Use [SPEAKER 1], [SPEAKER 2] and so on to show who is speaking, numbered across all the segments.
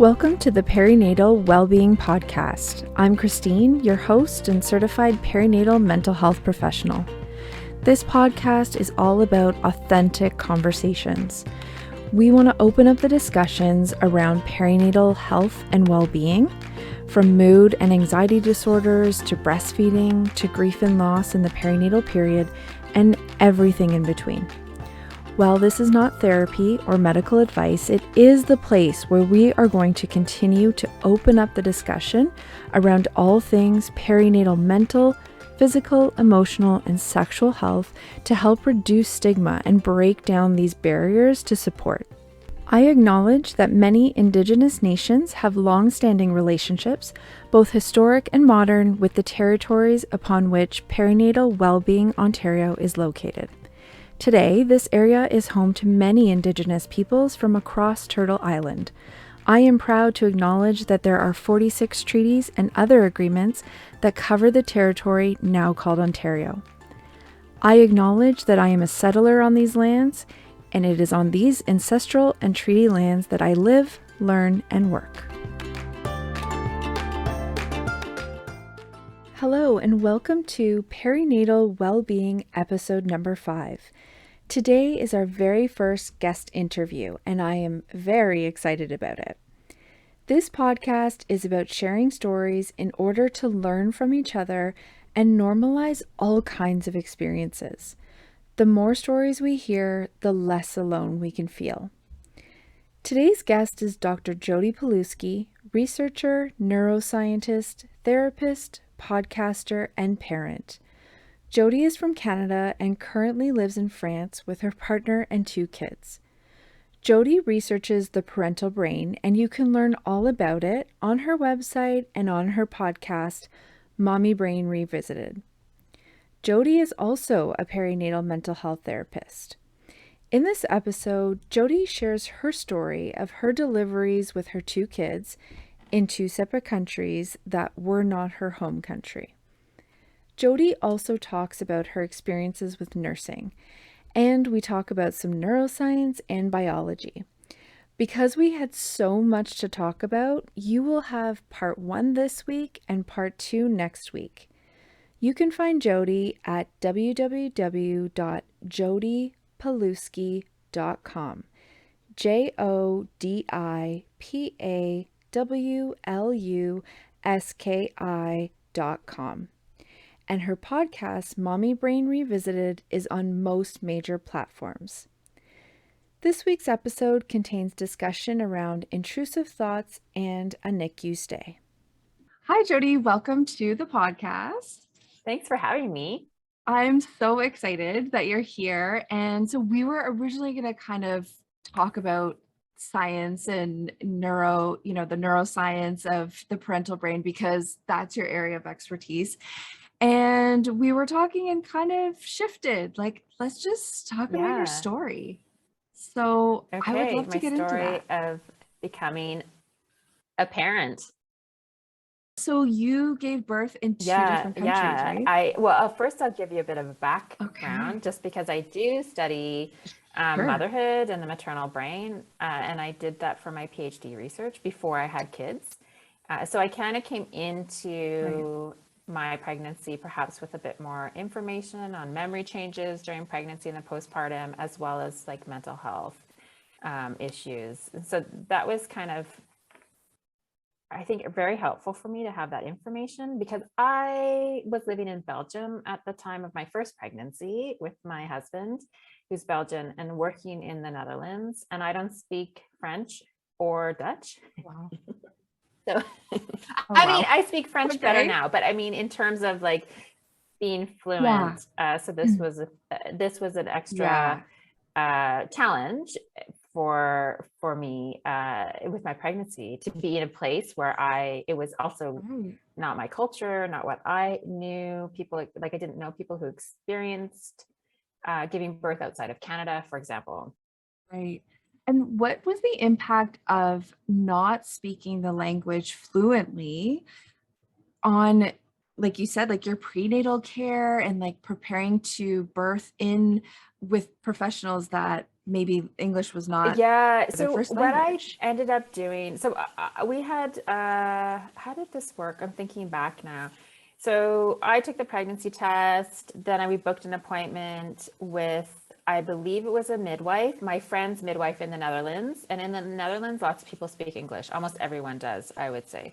[SPEAKER 1] Welcome to the Perinatal Wellbeing Podcast. I'm Christine, your host and certified perinatal mental health professional. This podcast is all about authentic conversations. We want to open up the discussions around perinatal health and well-being, from mood and anxiety disorders to breastfeeding to grief and loss in the perinatal period, and everything in between. While this is not therapy or medical advice, it is the place where we are going to continue to open up the discussion around all things perinatal mental, physical, emotional, and sexual health to help reduce stigma and break down these barriers to support. I acknowledge that many Indigenous nations have long-standing relationships, both historic and modern, with the territories upon which Perinatal Wellbeing Ontario is located. Today, this area is home to many Indigenous peoples from across Turtle Island. I am proud to acknowledge that there are 46 treaties and other agreements that cover the territory now called Ontario. I acknowledge that I am a settler on these lands, and it is on these ancestral and treaty lands that I live, learn, and work. Hello, and welcome to Perinatal Wellbeing episode number 5. Today is our very first guest interview, and I am very excited about it. This podcast is about sharing stories in order to learn from each other and normalize all kinds of experiences. The more stories we hear, the less alone we can feel. Today's guest is Dr. Jodi Paluski, researcher, neuroscientist, therapist, podcaster, and parent. Jodi is from Canada and currently lives in France with her partner and 2 kids. Jodi researches the parental brain, and you can learn all about it on her website and on her podcast, Mommy Brain Revisited. Jodi is also a perinatal mental health therapist. In this episode, Jodi shares her story of her deliveries with her 2 kids in 2 separate countries that were not her home country. Jodi also talks about her experiences with nursing, and we talk about some neuroscience and biology. Because we had so much to talk about, you will have part 1 this week and part 2 next week. You can find Jodi at www.jodipaluski.com. JODIPAWLUSKI.com. And her podcast, Mommy Brain Revisited, is on most major platforms. This week's episode contains discussion around intrusive thoughts and a NICU stay. Hi, Jodi. Welcome to the podcast.
[SPEAKER 2] Thanks for having me.
[SPEAKER 1] I'm so excited that you're here. And so we were originally going to kind of talk about science and the neuroscience of the parental brain, because that's your area of expertise. And we were talking and kind of shifted, like, let's just talk about your story. So I would love to get into that.
[SPEAKER 2] My story of becoming a parent.
[SPEAKER 1] So you gave birth in 2 different countries, right?
[SPEAKER 2] First I'll give you a bit of a background, just because I do study motherhood and the maternal brain, and I did that for my PhD research before I had kids. So I kind of came into my pregnancy perhaps with a bit more information on memory changes during pregnancy and the postpartum, as well as like mental health issues. And so that was kind of, I think, very helpful for me to have that information, because I was living in Belgium at the time of my first pregnancy with my husband, who's Belgian, and working in the Netherlands. And I don't speak French or Dutch. Wow. So, I mean, I speak French better now, but I mean, in terms of like being fluent, so this was an extra challenge for me with my pregnancy, to be in a place where it was also not my culture, not what I knew. People, like I didn't know people who experienced giving birth outside of Canada, for example.
[SPEAKER 1] Right. And what was the impact of not speaking the language fluently on, like you said, like your prenatal care and like preparing to birth in with professionals that
[SPEAKER 3] maybe English was not
[SPEAKER 2] Yeah.
[SPEAKER 3] their
[SPEAKER 2] So
[SPEAKER 3] first
[SPEAKER 2] what I
[SPEAKER 3] language.
[SPEAKER 2] ended up doing, so we had, how did this work? I'm thinking back now. So I took the pregnancy test, then we booked an appointment with, I believe it was a midwife, my friend's midwife in the Netherlands. And in the Netherlands, lots of people speak English. Almost everyone does, I would say.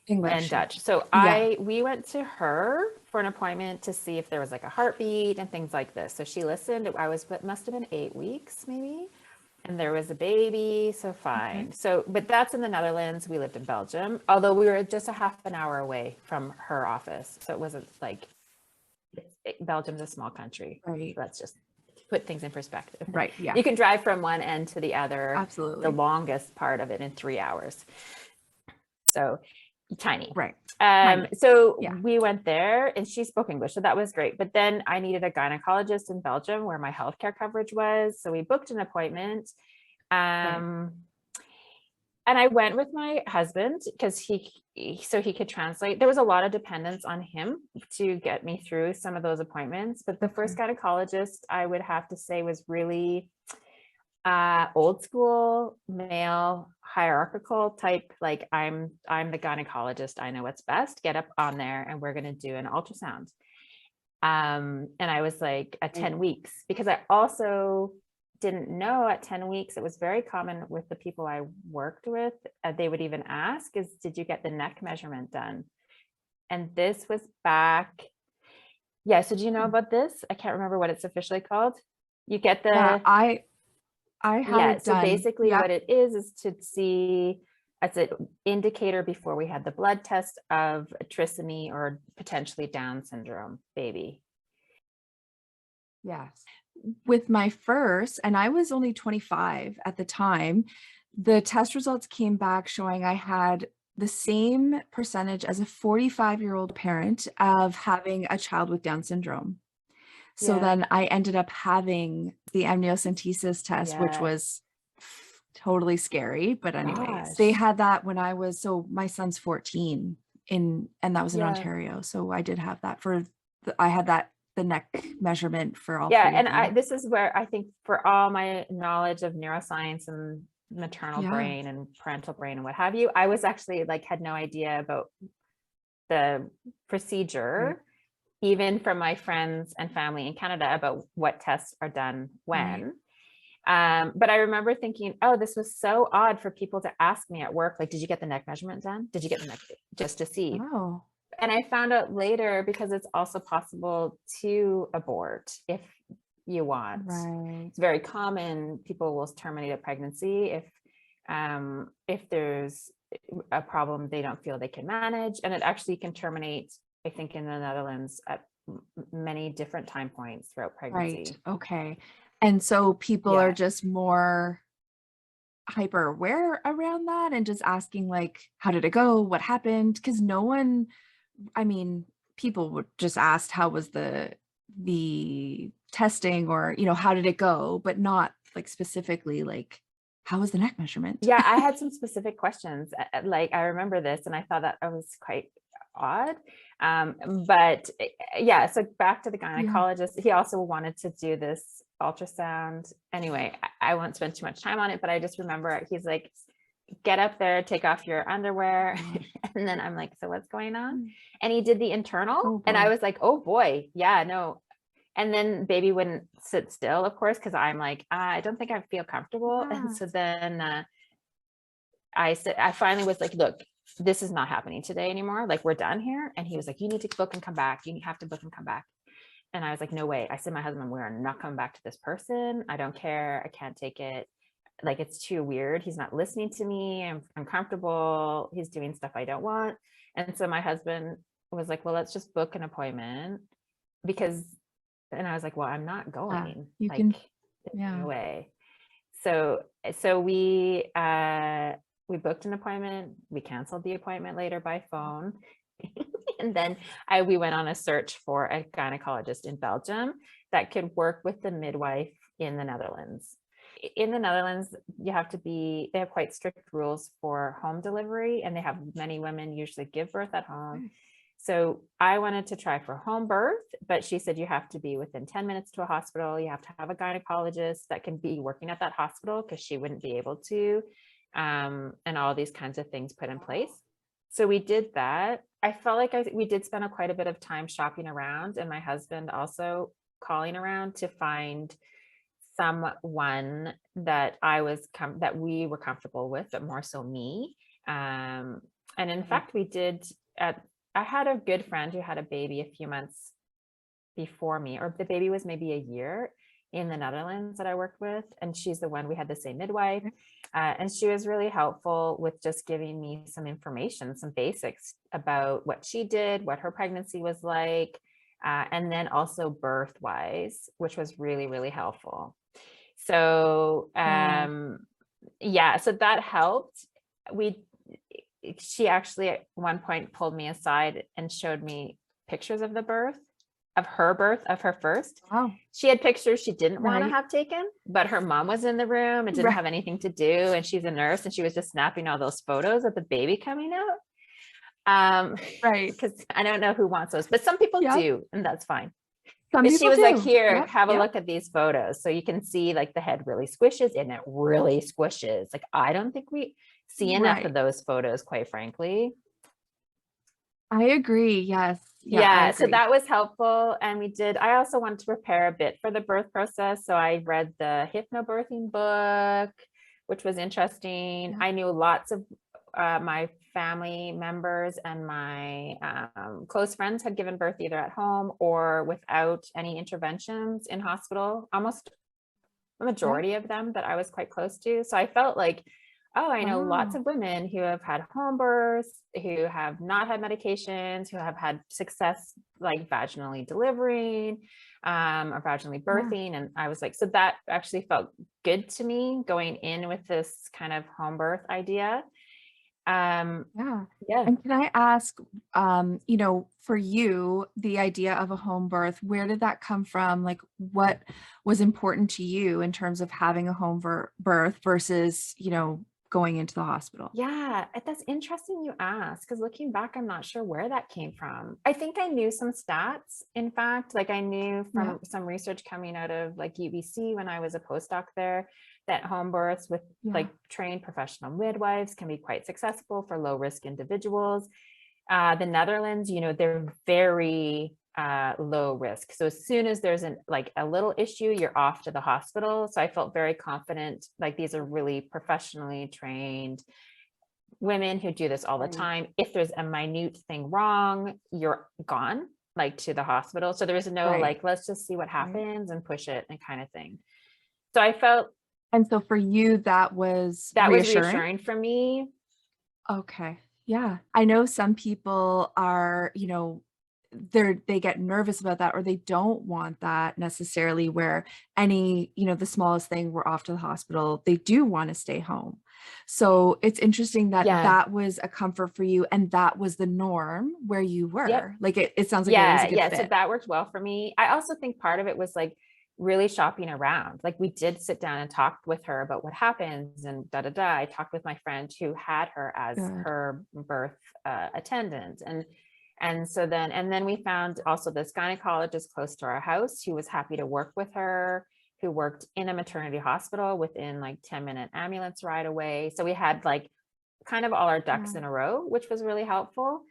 [SPEAKER 3] English.
[SPEAKER 2] And Dutch. So
[SPEAKER 3] Yeah.
[SPEAKER 2] we went to her for an appointment to see if there was like a heartbeat and things like this. So she listened. It must have been 8 weeks maybe. And there was a baby, so fine.
[SPEAKER 3] Okay.
[SPEAKER 2] So, but that's in the Netherlands. We lived in Belgium, although we were just a half an hour away from her office. So it wasn't like, Belgium's a small country.
[SPEAKER 3] Right.
[SPEAKER 2] Let's just put things in perspective.
[SPEAKER 3] Right. Yeah.
[SPEAKER 2] You can drive from one end to the other,
[SPEAKER 3] Absolutely.
[SPEAKER 2] the longest part of it in 3 hours. So tiny.
[SPEAKER 3] Right.
[SPEAKER 2] So
[SPEAKER 3] Yeah.
[SPEAKER 2] we went there and she spoke English. So that was great. But then I needed a gynecologist in Belgium where my healthcare coverage was. So we booked an appointment. And I went with my husband because so he could translate. There was a lot of dependence on him to get me through some of those appointments. But the first gynecologist, I would have to say, was really old school, male, hierarchical type. Like I'm the gynecologist. I know what's best. Get up on there and we're going to do an ultrasound. And I was like at 10 weeks, because I also didn't know at 10 weeks, it was very common with the people I worked with. They would even ask did you get the neck measurement done? And this was back. Yeah. So do you know about this? I can't remember what it's officially called. You get the,
[SPEAKER 3] I had it
[SPEAKER 2] so
[SPEAKER 3] done.
[SPEAKER 2] basically what it is to see as an indicator before we had the blood test of a trisomy or potentially Down syndrome baby.
[SPEAKER 3] Yes. With my first, and I was only 25 at the time, the test results came back showing I had the same percentage as a 45-year-old parent of having a child with Down syndrome. So then I ended up having the amniocentesis test, which was totally scary. But anyways, they had that when so my son's 14 and that was in Ontario. So I did have that I had the neck measurement for all three of them.
[SPEAKER 2] This is where I think for all my knowledge of neuroscience and maternal brain and parental brain and what have you, I was actually had no idea about the procedure, even from my friends and family in Canada, about what tests are done when. But I remember thinking, oh, this was so odd for people to ask me at work, did you get the neck measurement done? Did you get the neck, just to see?
[SPEAKER 3] Oh.
[SPEAKER 2] And I found out later, because it's also possible to abort if you want. It's very common. People will terminate a pregnancy if there's a problem they don't feel they can manage. And it actually can terminate, I think, in the Netherlands at many different time points throughout pregnancy.
[SPEAKER 3] Right. Okay. And so people are just more hyper aware around that and just asking how did it go? What happened? Because people would just ask how was the testing, or, how did it go? But not specifically how was the neck measurement?
[SPEAKER 2] Yeah, I had some specific questions. I remember this and I thought that was quite odd. But yeah, so back to the gynecologist, he also wanted to do this ultrasound. Anyway, I won't spend too much time on it, but I just remember he's like, get up there, take off your underwear. And then I'm like, so what's going on? And he did the internal and I was like, oh boy, yeah, no. And then baby wouldn't sit still, of course, because I'm like, I don't think I feel comfortable. And so then I finally was like, look, this is not happening today anymore. We're done here. And he was like, you need to book and come back. You have to book and come back. And I was like, no way. I said, my husband, we're not coming back to this person. I don't care. I can't take it. It's too weird. He's not listening to me. I'm uncomfortable. He's doing stuff I don't want. And so my husband was like, well, let's just book an appointment and I was like, well, I'm not going. No way. So we booked an appointment. We canceled the appointment later by phone. And then we went on a search for a gynecologist in Belgium that could work with the midwife in the Netherlands. In the Netherlands, they have quite strict rules for home delivery, and they have many women usually give birth at home. So I wanted to try for home birth, but she said you have to be within 10 minutes to a hospital. You have to have a gynecologist that can be working at that hospital because she wouldn't be able to, and all these kinds of things put in place. So we did that. I felt like we did spend quite a bit of time shopping around, and my husband also calling around to find someone that that we were comfortable with, but more so me. And in fact, I had a good friend who had a baby a few months before me, or the baby was maybe a year, in the Netherlands that I worked with. And she's the one, we had the same midwife. And she was really helpful with just giving me some information, some basics about what she did, what her pregnancy was like, and then also birth wise, which was really, really helpful. So, yeah, so that helped. She actually at one point pulled me aside and showed me pictures of of her first.
[SPEAKER 3] Wow.
[SPEAKER 2] She had pictures she didn't want to
[SPEAKER 3] Right.
[SPEAKER 2] have taken, but her mom was in the room and didn't
[SPEAKER 3] Right.
[SPEAKER 2] have anything to do. And she's a nurse and she was just snapping all those photos of the baby coming out.
[SPEAKER 3] Right.
[SPEAKER 2] Because I don't know who wants those, but some people
[SPEAKER 3] Yep.
[SPEAKER 2] do, and that's fine.
[SPEAKER 3] Some
[SPEAKER 2] But she
[SPEAKER 3] people
[SPEAKER 2] was like,
[SPEAKER 3] do.
[SPEAKER 2] here,
[SPEAKER 3] Yep,
[SPEAKER 2] have a
[SPEAKER 3] yep.
[SPEAKER 2] look at these photos. So you can see like the head really squishes, and it really squishes. Like, I don't think we see enough
[SPEAKER 3] Right.
[SPEAKER 2] of those photos, quite frankly.
[SPEAKER 3] I agree. Yes. Yeah, I
[SPEAKER 2] Yeah, so
[SPEAKER 3] agree.
[SPEAKER 2] that was helpful. And I also wanted to prepare a bit for the birth process. So I read the hypnobirthing book, which was interesting.
[SPEAKER 3] Yeah.
[SPEAKER 2] I knew lots of my family members and my close friends had given birth either at home or without any interventions in hospital, almost a majority of them that I was quite close to. So I felt like, oh, I know lots
[SPEAKER 3] Wow.
[SPEAKER 2] of women who have had home births, who have not had medications, who have had success like vaginally delivering, or vaginally birthing. And I was like, so that actually felt good to me going in with this kind of home birth idea.
[SPEAKER 3] Yeah.
[SPEAKER 2] Yeah.
[SPEAKER 3] And can I ask, for you, the idea of a home birth, where did that come from? Like, what was important to you in terms of having a home birth versus, going into the hospital?
[SPEAKER 2] Yeah, that's interesting you ask, because looking back, I'm not sure where that came from. I think I knew some stats. In fact, like I knew from
[SPEAKER 3] Yeah.
[SPEAKER 2] some research coming out of like UBC when I was a postdoc there, that home births with
[SPEAKER 3] Yeah.
[SPEAKER 2] like trained professional midwives can be quite successful for low risk individuals. The Netherlands, they're very low risk. So as soon as there's a little issue, you're off to the hospital. So I felt very confident, like these are really professionally trained women who do this all the
[SPEAKER 3] Right.
[SPEAKER 2] time. If there's a minute thing wrong, you're gone, like to the hospital. So there was no
[SPEAKER 3] Right.
[SPEAKER 2] like, let's just see what happens and push it and kind of thing. So I felt
[SPEAKER 3] And so for you, that was
[SPEAKER 2] that was
[SPEAKER 3] reassuring?
[SPEAKER 2] reassuring for me.
[SPEAKER 3] Okay. Yeah. I know some people are, they get nervous about that, or they don't want that necessarily, where any, the smallest thing, we're off to the hospital. They do want to stay home. So it's interesting that
[SPEAKER 2] Yeah.
[SPEAKER 3] that was a comfort for you, and that was the norm where you were.
[SPEAKER 2] Yep.
[SPEAKER 3] Like it sounds like it was a good
[SPEAKER 2] Yeah.
[SPEAKER 3] fit.
[SPEAKER 2] So that worked well for me. I also think part of it was like really shopping around. Like we did sit down and talk with her about what happens and da da da. I talked with my friend who had her as
[SPEAKER 3] Good.
[SPEAKER 2] her birth attendant, and so then we found also this gynecologist close to our house who was happy to work with her, who worked in a maternity hospital within like 10-minute ambulance ride away. So we had like kind of all our ducks in a row, which was really helpful.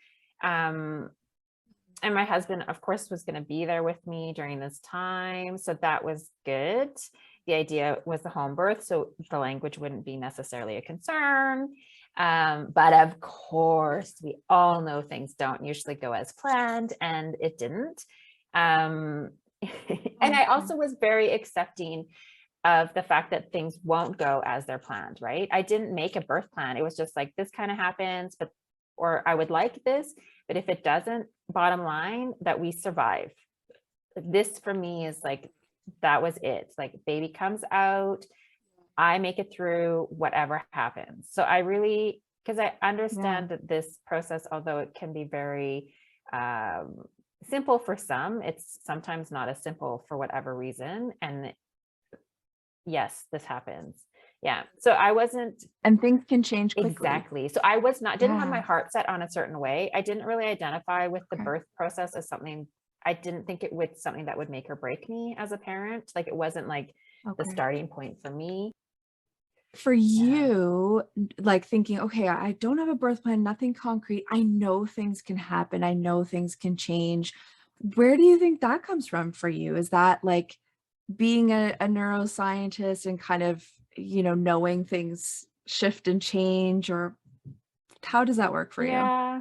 [SPEAKER 2] And my husband, of course, was going to be there with me during this time. So that was good. The idea was the home birth, so the language wouldn't be necessarily a concern. But of course, we all know things don't usually go as planned, and it didn't. And I also was very accepting of the fact that things won't go as they're planned, right? I didn't make a birth plan. It was just like, this kind of happens, or I would like this, but if it doesn't, bottom line, that we survive. This for me is like, that was it. Like baby comes out, I make it through whatever happens. So I really, because I understand that this process, although it can be very simple for some, it's sometimes not as simple for whatever reason. And yes, this happens. Yeah. So I wasn't
[SPEAKER 3] And things can change quickly.
[SPEAKER 2] exactly. So I didn't have my heart set on a certain way. I didn't really identify with the birth process as something. I didn't think it was something that would make or break me as a parent. Like it wasn't like the starting point for me.
[SPEAKER 3] For you, like thinking, okay, I don't have a birth plan, nothing concrete. I know things can happen. I know things can change. Where do you think that comes from for you? Is that like being a neuroscientist and kind of, knowing things shift and change, or how does that work for you?
[SPEAKER 2] Yeah.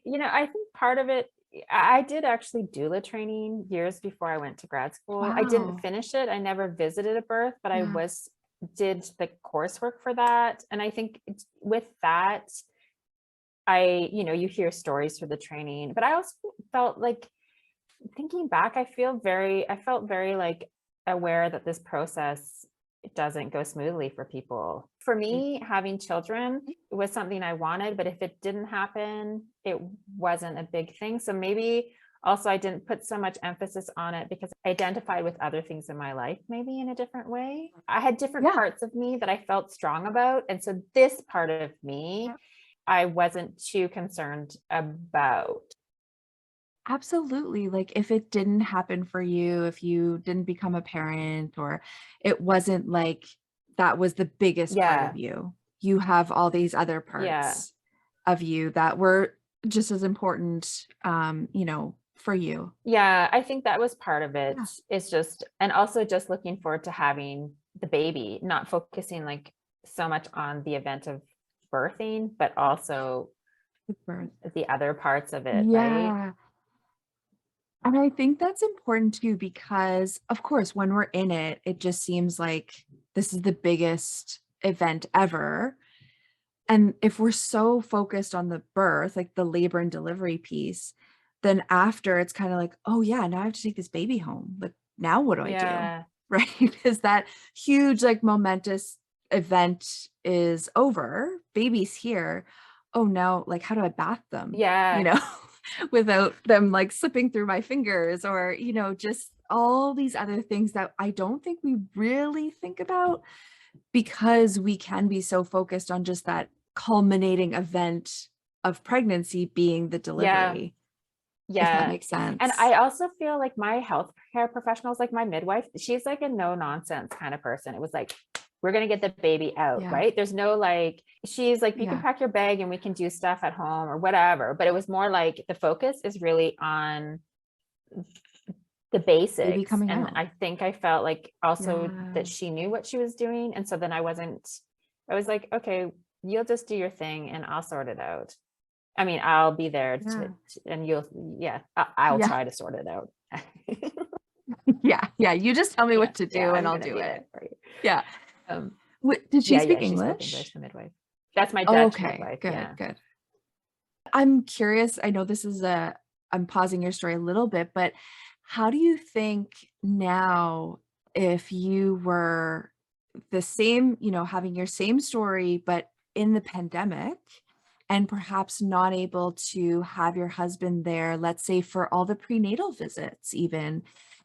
[SPEAKER 2] I think part of it, I did actually doula training years before I went to grad school. I didn't finish it. I never visited a birth, but I did the coursework for that. And I think with that, you hear stories through the training, but I also felt like, thinking back, I felt very like aware that this process doesn't go smoothly for people. For me, having children was something I wanted, but if it didn't happen, it wasn't a big thing. So maybe also I didn't put so much emphasis on it because I identified with other things in my life, maybe in a different way. I had different parts of me that I felt strong about. And so this part of me, I wasn't too concerned about.
[SPEAKER 3] Absolutely. Like if it didn't happen for you, if you didn't become a parent, or it wasn't like that was the biggest part of you have all these other parts of you that were just as important, for you.
[SPEAKER 2] Yeah, I think that was part of it. It's just, and also just looking forward to having the baby, not focusing like so much on the event of birthing, but also the other parts of it, right?
[SPEAKER 3] And I think that's important too, because of course, when we're in it, it just seems like this is the biggest event ever. And if we're so focused on the birth, like the labor and delivery piece, then after it's kind of like, oh yeah, now I have to take this baby home. Like now what do I do? Right? Because that huge, like momentous event is over, baby's here. Oh, now like how do I bath them? Without them like slipping through my fingers, or, just all these other things that I don't think we really think about, because we can be so focused on just that culminating event of pregnancy being the delivery. If that makes sense.
[SPEAKER 2] And I also feel like my healthcare professionals, like my midwife, she's like a no nonsense kind of person. It was like, we're going to get the baby out, right? There's no like, she's like, you can pack your bag and we can do stuff at home or whatever. But it was more like the focus is really on the basics. And I think I felt like also that she knew what she was doing. And so then I was like, okay, you'll just do your thing and I'll sort it out. I mean, I'll be there and I'll try to sort it out.
[SPEAKER 3] You just tell me what to do and I'll do it for you. Did she speak English?
[SPEAKER 2] She spoke English, the midwife. That's my Dutch midwife.
[SPEAKER 3] Good. I'm curious. I know I'm pausing your story a little bit, but how do you think now, if you were the same, having your same story, but in the pandemic, and perhaps not able to have your husband there, let's say for all the prenatal visits even,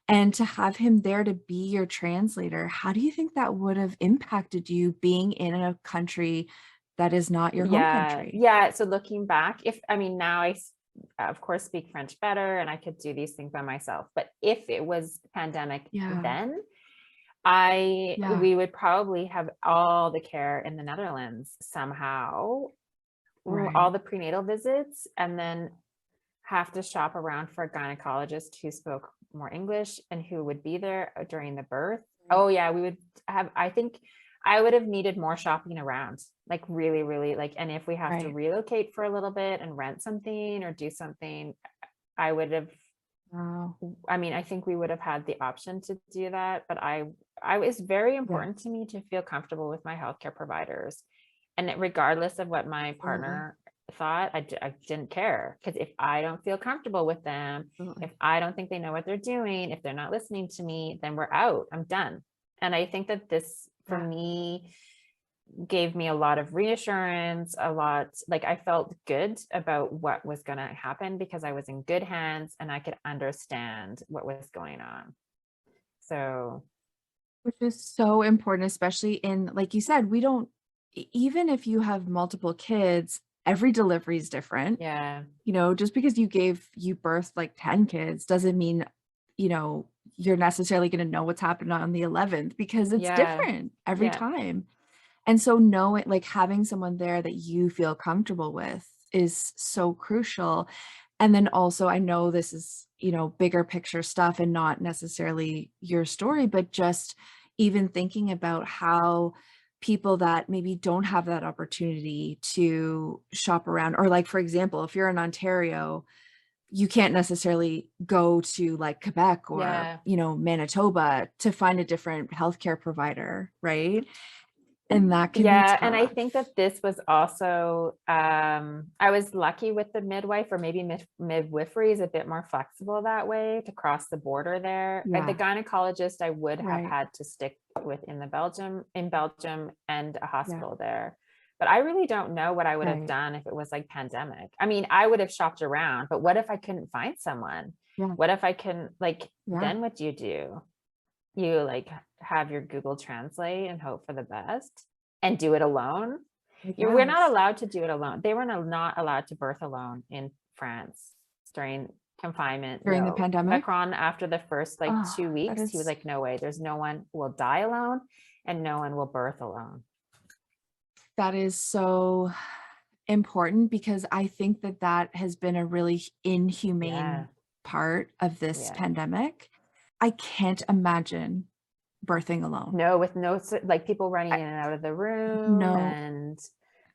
[SPEAKER 3] and to have him there to be your translator, how do you think that would have impacted you being in a country that is not your home country?
[SPEAKER 2] Yeah. So looking back, now I of course speak French better and I could do these things by myself. But if it was pandemic then, we would probably have all the care in the Netherlands somehow, all the prenatal visits, and then have to shop around for a gynecologist who spoke more English and who would be there during the birth. Oh yeah, we would have, I think I would have needed more shopping around, like really, really like, and if we have to relocate for a little bit and rent something or do something, I would have, I think we would have had the option to do that, but I was very important to me to feel comfortable with my healthcare providers. And regardless of what my partner thought, I didn't care, because if I don't feel comfortable with them, if I don't think they know what they're doing, if they're not listening to me, then we're out. I'm done. And I think that this, for me, gave me a lot of reassurance, like I felt good about what was going to happen because I was in good hands and I could understand what was going on. So
[SPEAKER 3] Which is so important, especially in, like you said, we don't, even if you have multiple kids, every delivery is different.
[SPEAKER 2] Yeah.
[SPEAKER 3] Just because you birthed like 10 kids doesn't mean, you know, you're necessarily going to know what's happened on the 11th, because it's
[SPEAKER 2] Yeah.
[SPEAKER 3] different every
[SPEAKER 2] Yeah.
[SPEAKER 3] time. And so knowing, like, having someone there that you feel comfortable with is so crucial. And then also, I know this is, bigger picture stuff and not necessarily your story, but just even thinking about how people that maybe don't have that opportunity to shop around, or like, for example, if you're in Ontario, you can't necessarily go to like Quebec or,
[SPEAKER 2] Yeah.
[SPEAKER 3] Manitoba to find a different healthcare provider, right? And that can be
[SPEAKER 2] Yeah, and I
[SPEAKER 3] tough.
[SPEAKER 2] think that this was also, I was lucky with the midwife, or maybe midwifery is a bit more flexible that way to cross the border there. The
[SPEAKER 3] Yeah,
[SPEAKER 2] gynecologist I would have
[SPEAKER 3] right.
[SPEAKER 2] had to stick with in Belgium, and a
[SPEAKER 3] Yeah,
[SPEAKER 2] hospital there. But I really don't know what I would have
[SPEAKER 3] right.
[SPEAKER 2] done if it was like pandemic. I mean, I would have shopped around, but what if I couldn't find someone?
[SPEAKER 3] Yeah,
[SPEAKER 2] What if I can, like,
[SPEAKER 3] yeah,
[SPEAKER 2] then what do? You like have your Google Translate and hope for the best and do it alone.
[SPEAKER 3] I
[SPEAKER 2] We're not
[SPEAKER 3] guess.
[SPEAKER 2] allowed to do it alone. They were not allowed to birth alone in France during confinement.
[SPEAKER 3] During the
[SPEAKER 2] No.
[SPEAKER 3] pandemic?
[SPEAKER 2] Macron, after the first like
[SPEAKER 3] Oh,
[SPEAKER 2] 2 weeks, he was like, no way, there's no one will die alone and no one will birth alone.
[SPEAKER 3] that is so important, because I think that that has been a really
[SPEAKER 2] Yeah.
[SPEAKER 3] inhumane part of this
[SPEAKER 2] Yeah.
[SPEAKER 3] pandemic. I can't imagine birthing alone.
[SPEAKER 2] No, with no, like people running
[SPEAKER 3] I,
[SPEAKER 2] in and out of the room,
[SPEAKER 3] no,
[SPEAKER 2] and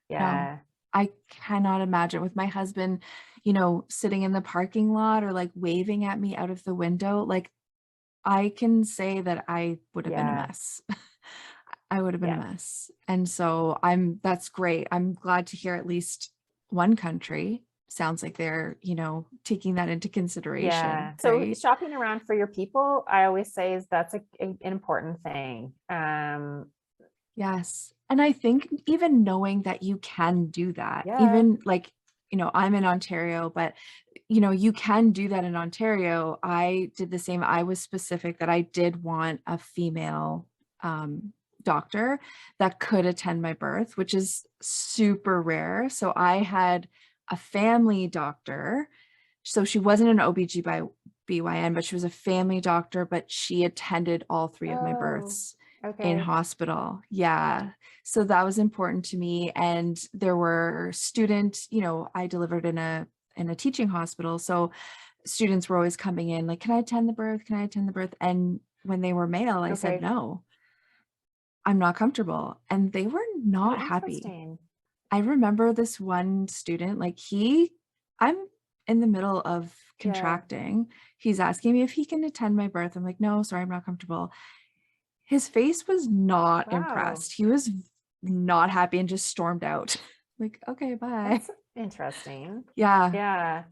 [SPEAKER 3] no,
[SPEAKER 2] yeah.
[SPEAKER 3] I cannot imagine with my husband, sitting in the parking lot or like waving at me out of the window. Like, I can say that I would have been a
[SPEAKER 2] Yeah.
[SPEAKER 3] mess. I would have been a
[SPEAKER 2] Yeah.
[SPEAKER 3] mess. And so that's great. I'm glad to hear at least one country sounds like they're, taking that into consideration,
[SPEAKER 2] Yeah. So
[SPEAKER 3] right?
[SPEAKER 2] shopping around for your people, I always say is that's an important thing.
[SPEAKER 3] Yes. And I think even knowing that you can do that,
[SPEAKER 2] Yeah.
[SPEAKER 3] even like, I'm in Ontario, but you can do that in Ontario. I did the same. I was specific that I did want a female doctor that could attend my birth, which is super rare. So I had a family doctor. So she wasn't an OBGYN, but she was a family doctor, but she attended all three of my
[SPEAKER 2] Oh,
[SPEAKER 3] births in
[SPEAKER 2] okay.
[SPEAKER 3] hospital. Yeah. So that was important to me. And there were students, I delivered in a teaching hospital. So students were always coming in like, can I attend the birth? Can I attend the birth? And when they were male, I said,
[SPEAKER 2] Okay.
[SPEAKER 3] no, I'm not comfortable. And they were
[SPEAKER 2] Oh,
[SPEAKER 3] not happy.
[SPEAKER 2] interesting.
[SPEAKER 3] I remember this one student, like I'm in the middle of
[SPEAKER 2] Yeah.
[SPEAKER 3] contracting. He's asking me if he can attend my birth. I'm like, no, sorry, I'm not comfortable. His face was not
[SPEAKER 2] Wow.
[SPEAKER 3] impressed. He was not happy and just stormed out. Like, okay, bye.
[SPEAKER 2] That's interesting.
[SPEAKER 3] Yeah.
[SPEAKER 2] Yeah.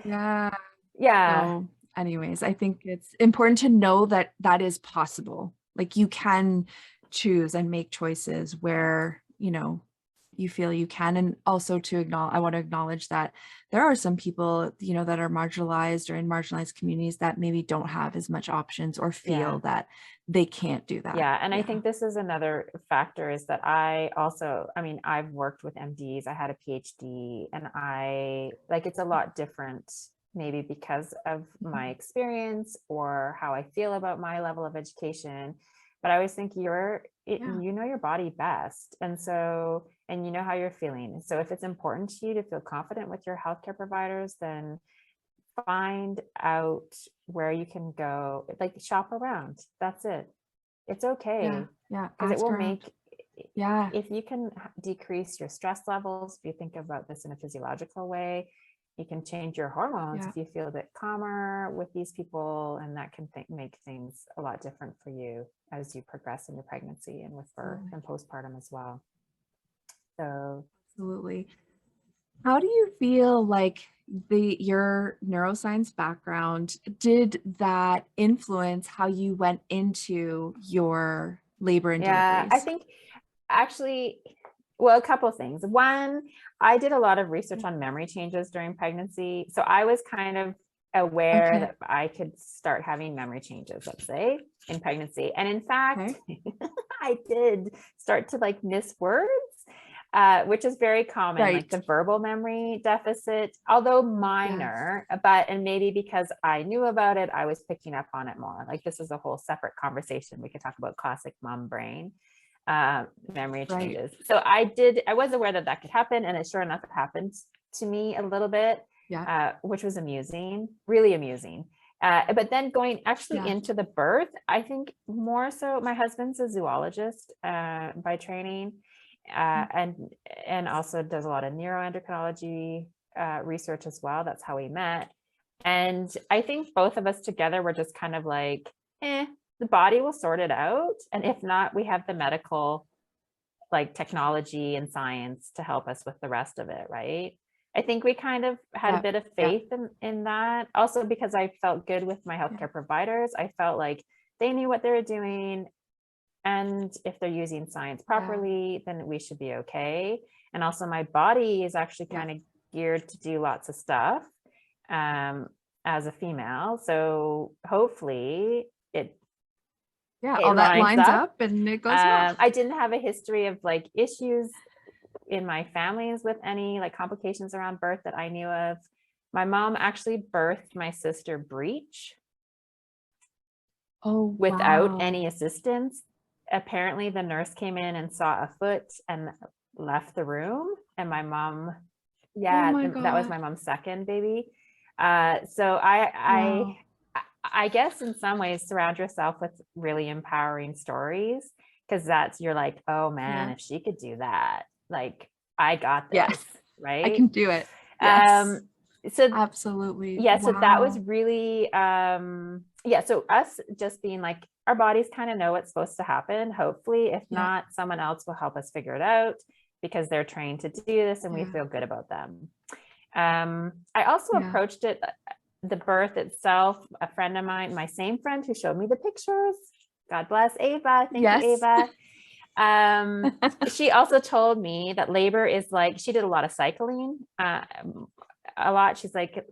[SPEAKER 3] Yeah.
[SPEAKER 2] Yeah.
[SPEAKER 3] So, anyways, I think it's important to know that that is possible. Like, you can choose and make choices where, you feel you can. And also to acknowledge, I want to acknowledge that there are some people, that are marginalized or in marginalized communities that maybe don't have as much options or
[SPEAKER 2] Yeah.
[SPEAKER 3] feel that they can't do that.
[SPEAKER 2] Yeah. And I
[SPEAKER 3] Yeah.
[SPEAKER 2] think this is another factor is that I mean, I've worked with MDs, I had a PhD, and it's a lot different, maybe because of my experience or how I feel about my level of education. But I always think
[SPEAKER 3] Yeah.
[SPEAKER 2] you know your body best. And so, and you know how you're feeling. So if it's important to you to feel confident with your healthcare providers, then find out where you can go, like shop around. That's it. It's
[SPEAKER 3] Yeah.
[SPEAKER 2] okay,
[SPEAKER 3] Yeah.
[SPEAKER 2] because it
[SPEAKER 3] Ask
[SPEAKER 2] will
[SPEAKER 3] around.
[SPEAKER 2] make,
[SPEAKER 3] Yeah.
[SPEAKER 2] if you can decrease your stress levels, if you think about this in a physiological way, you can change your hormones
[SPEAKER 3] Yeah.
[SPEAKER 2] if you feel a bit calmer with these people, and that can make things a lot different for you as you progress in your pregnancy and with birth
[SPEAKER 3] Absolutely.
[SPEAKER 2] and postpartum as well. So
[SPEAKER 3] Absolutely. How do you feel like your neuroscience background, did that influence how you went into your labor and
[SPEAKER 2] yeah, I
[SPEAKER 3] deliveries?
[SPEAKER 2] think actually, well, a couple of things. One, I did a lot of research
[SPEAKER 3] Yeah.
[SPEAKER 2] on memory changes during pregnancy. So I was kind of, aware that I could start having memory changes, let's say, in pregnancy. And in fact, I did start to like miss words, which is very common, like the verbal memory deficit, although minor, and maybe because I knew about it, I was picking up on it more. Like this is a whole separate conversation. We could talk about classic mom brain memory changes. So I was aware that that could happen, and it sure enough happened to me a little bit, which was amusing, really amusing. But then going actually into the birth, I think more so, my husband's a zoologist by training, and also does a lot of neuroendocrinology research as well. That's how we met. And I think both of us together were just kind of like, the body will sort it out. And if not, we have the medical like technology and science to help us with the rest of it, right? I think we kind of had a bit of faith in that. Also because I felt good with my healthcare providers. I felt like they knew what they were doing. And if they're using science properly, then we should be okay. And also my body is actually kind of geared to do lots of stuff as a female. So hopefully it
[SPEAKER 3] all that lines up and it goes well.
[SPEAKER 2] I didn't have a history of like issues in my families with any like complications around birth that I knew of. My mom actually birthed my sister breech without any assistance. Apparently the nurse came in and saw a foot and left the room, and my mom, that was my mom's second baby. So I guess in some ways surround yourself with really empowering stories, because you're like, oh man, if she could do that, like I got this, right?
[SPEAKER 3] I can do it.
[SPEAKER 2] So
[SPEAKER 3] absolutely.
[SPEAKER 2] So that was really so us just being like, our bodies kind of know what's supposed to happen, hopefully. If not, someone else will help us figure it out because they're trained to do this and we feel good about them. I also approached it, the birth itself, a friend of mine, my same friend who showed me the pictures, God bless Ava, thank you, Ava. She also told me that labor is like, she did a lot of cycling, a lot. She's like,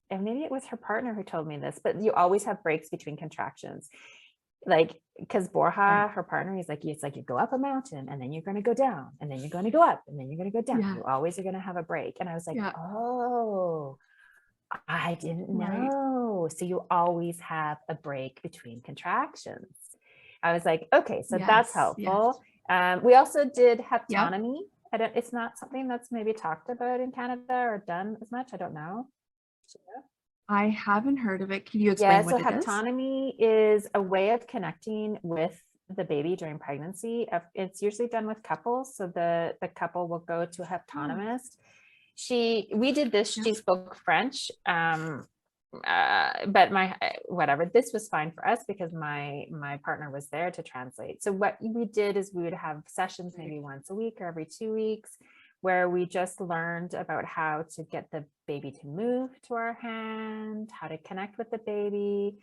[SPEAKER 2] and maybe it was her partner who told me this, but you always have breaks between contractions. Like, because Borja, her partner, he's like, it's like you go up a mountain and then you're going to go down and then you're going to go up and then you're going to go down. You always are going to have a break. And I was like, oh, I didn't know. So you always have a break between contractions. I was like, okay, so that's helpful. We also did haptonomy. It's not something that's maybe talked about in Canada or done as much. I don't know.
[SPEAKER 3] I haven't heard of it. Can you explain what it is?
[SPEAKER 2] So haptonomy is a way of connecting with the baby during pregnancy. It's usually done with couples. So the couple will go to a haptonomist. We did this, she spoke French, but this was fine for us because my partner was there to translate. So what we did is we would have sessions maybe once a week or every 2 weeks, where we just learned about how to get the baby to move to our hand, how to connect with the baby,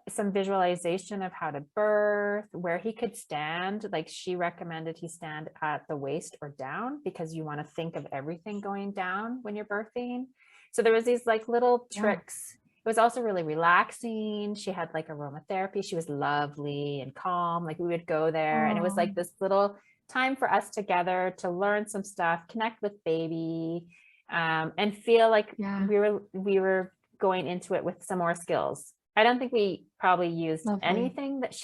[SPEAKER 2] some visualization of how to birth, where he could stand. Like she recommended he stand at the waist or down, because you want to think of everything going down when you're birthing. So there was these like little tricks. It was also really relaxing. She had like aromatherapy. She was lovely and calm. Like we would go there and it was like this little time for us together to learn some stuff, connect with baby, and feel like we were going into it with some more skills. I don't think we probably used anything that